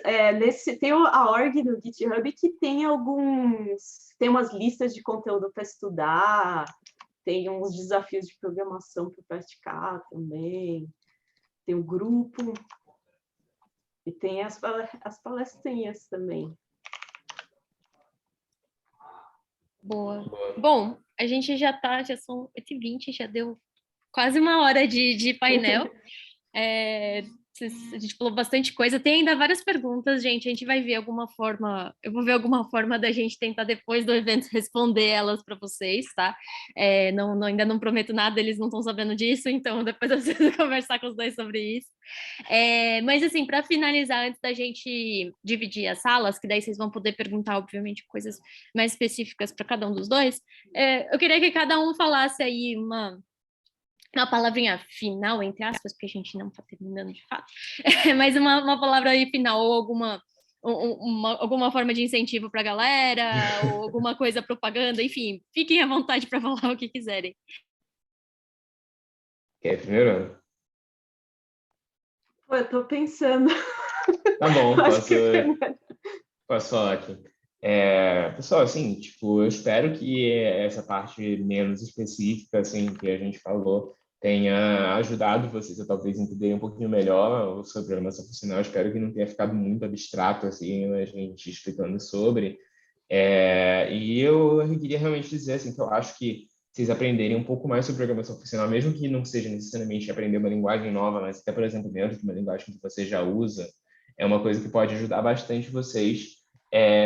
tem a org no GitHub que tem umas listas de conteúdo para estudar, tem uns desafios de programação para praticar também, tem o grupo e tem as palestrinhas também. Boa. Bom, a gente já são 8h20, já deu quase uma hora de painel. A gente falou bastante coisa. Tem ainda várias perguntas, gente. A gente vai ver alguma forma. Eu vou ver alguma forma da gente tentar depois do evento responder elas para vocês, tá? Ainda não prometo nada, eles não estão sabendo disso, então depois eu preciso conversar com os dois sobre isso. Mas assim, para finalizar, antes da gente dividir as salas, que daí vocês vão poder perguntar, obviamente, coisas mais específicas para cada um dos dois, eu queria que cada um falasse aí uma palavrinha final, entre aspas, porque a gente não está terminando de fato, mas uma palavra aí final, ou alguma forma de incentivo para a galera, ou alguma coisa propaganda, enfim, fiquem à vontade para falar o que quiserem. Primeiro? Pô, eu estou pensando. Tá bom, Acho posso, que posso falar aqui. Pessoal, assim, tipo, eu espero que essa parte menos específica, assim, que a gente falou, tenha ajudado vocês a talvez entenderem um pouquinho melhor sobre programação funcional. Espero que não tenha ficado muito abstrato, assim, a gente explicando sobre. E eu queria realmente dizer, assim, que eu acho que vocês aprenderem um pouco mais sobre programação funcional, mesmo que não seja necessariamente aprender uma linguagem nova, mas até, por exemplo, dentro de uma linguagem que você já usa, é uma coisa que pode ajudar bastante vocês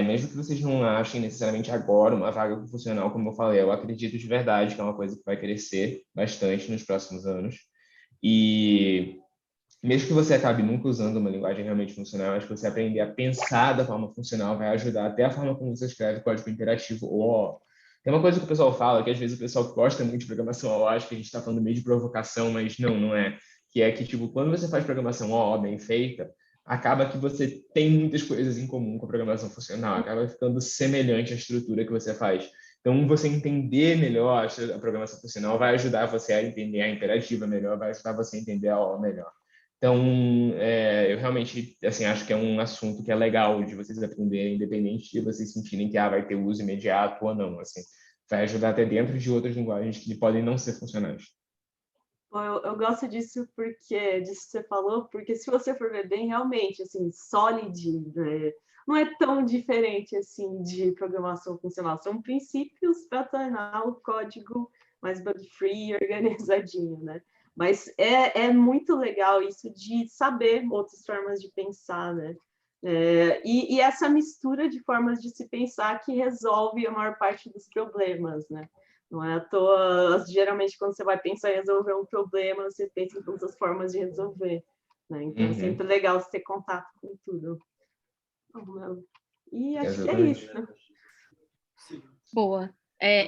Mesmo que vocês não achem necessariamente agora uma vaga funcional, como eu falei, eu acredito de verdade que é uma coisa que vai crescer bastante nos próximos anos. E mesmo que você acabe nunca usando uma linguagem realmente funcional, acho que você aprender a pensar da forma funcional vai ajudar até a forma como você escreve código interativo ou tem uma coisa que o pessoal fala, que às vezes o pessoal gosta muito de programação OO, acho que a gente está falando meio de provocação, mas não é. Que é que, tipo, quando você faz programação OO bem feita, acaba que você tem muitas coisas em comum com a programação funcional, acaba ficando semelhante à estrutura que você faz. Então, você entender melhor a programação funcional vai ajudar você a entender a imperativa melhor, vai ajudar você a entender a OO melhor. Então, eu realmente assim, acho que é um assunto que é legal de vocês aprenderem, independente de vocês sentirem que vai ter uso imediato ou não. Assim, vai ajudar até dentro de outras linguagens que podem não ser funcionais. Eu gosto disso disso que você falou, porque se você for ver bem, realmente, assim, Solid, né, não é tão diferente assim de programação funcional. São princípios para tornar o código mais bug-free e organizadinho, né? Mas é muito legal isso de saber outras formas de pensar, né? E essa mistura de formas de se pensar que resolve a maior parte dos problemas, né? Não é à toa, geralmente, quando você vai pensar em resolver um problema, você pensa em todas as formas de resolver, né? Então, é sempre legal você ter contato com tudo. E acho que é isso, né? Boa.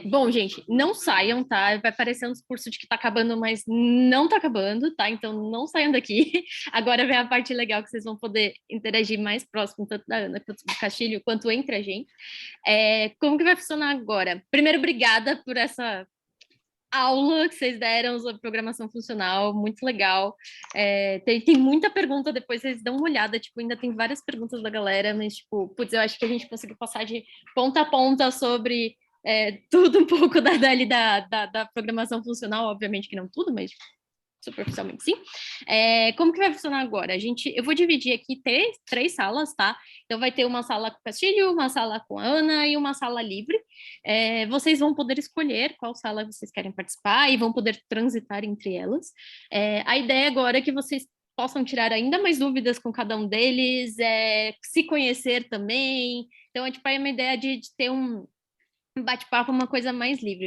Bom, gente, não saiam, tá? Vai parecer um discurso de que tá acabando, mas não tá acabando, tá? Então não saiam daqui. Agora vem a parte legal que vocês vão poder interagir mais próximo, tanto da Ana quanto do Castilho, quanto entre a gente. Como que vai funcionar agora? Primeiro, obrigada por essa aula que vocês deram sobre programação funcional, muito legal. Tem muita pergunta, depois vocês dão uma olhada, tipo, ainda tem várias perguntas da galera, mas, tipo, putz, eu acho que a gente conseguiu passar de ponta a ponta sobre tudo um pouco da programação funcional, obviamente que não tudo, mas superficialmente sim. Como que vai funcionar agora? Eu vou dividir aqui três salas, tá? Então vai ter uma sala com o Castilho, uma sala com a Ana e uma sala livre. Vocês vão poder escolher qual sala vocês querem participar e vão poder transitar entre elas. A ideia agora é que vocês possam tirar ainda mais dúvidas com cada um deles, se conhecer também. Então, é uma ideia de ter um bate-papo, uma coisa mais livre.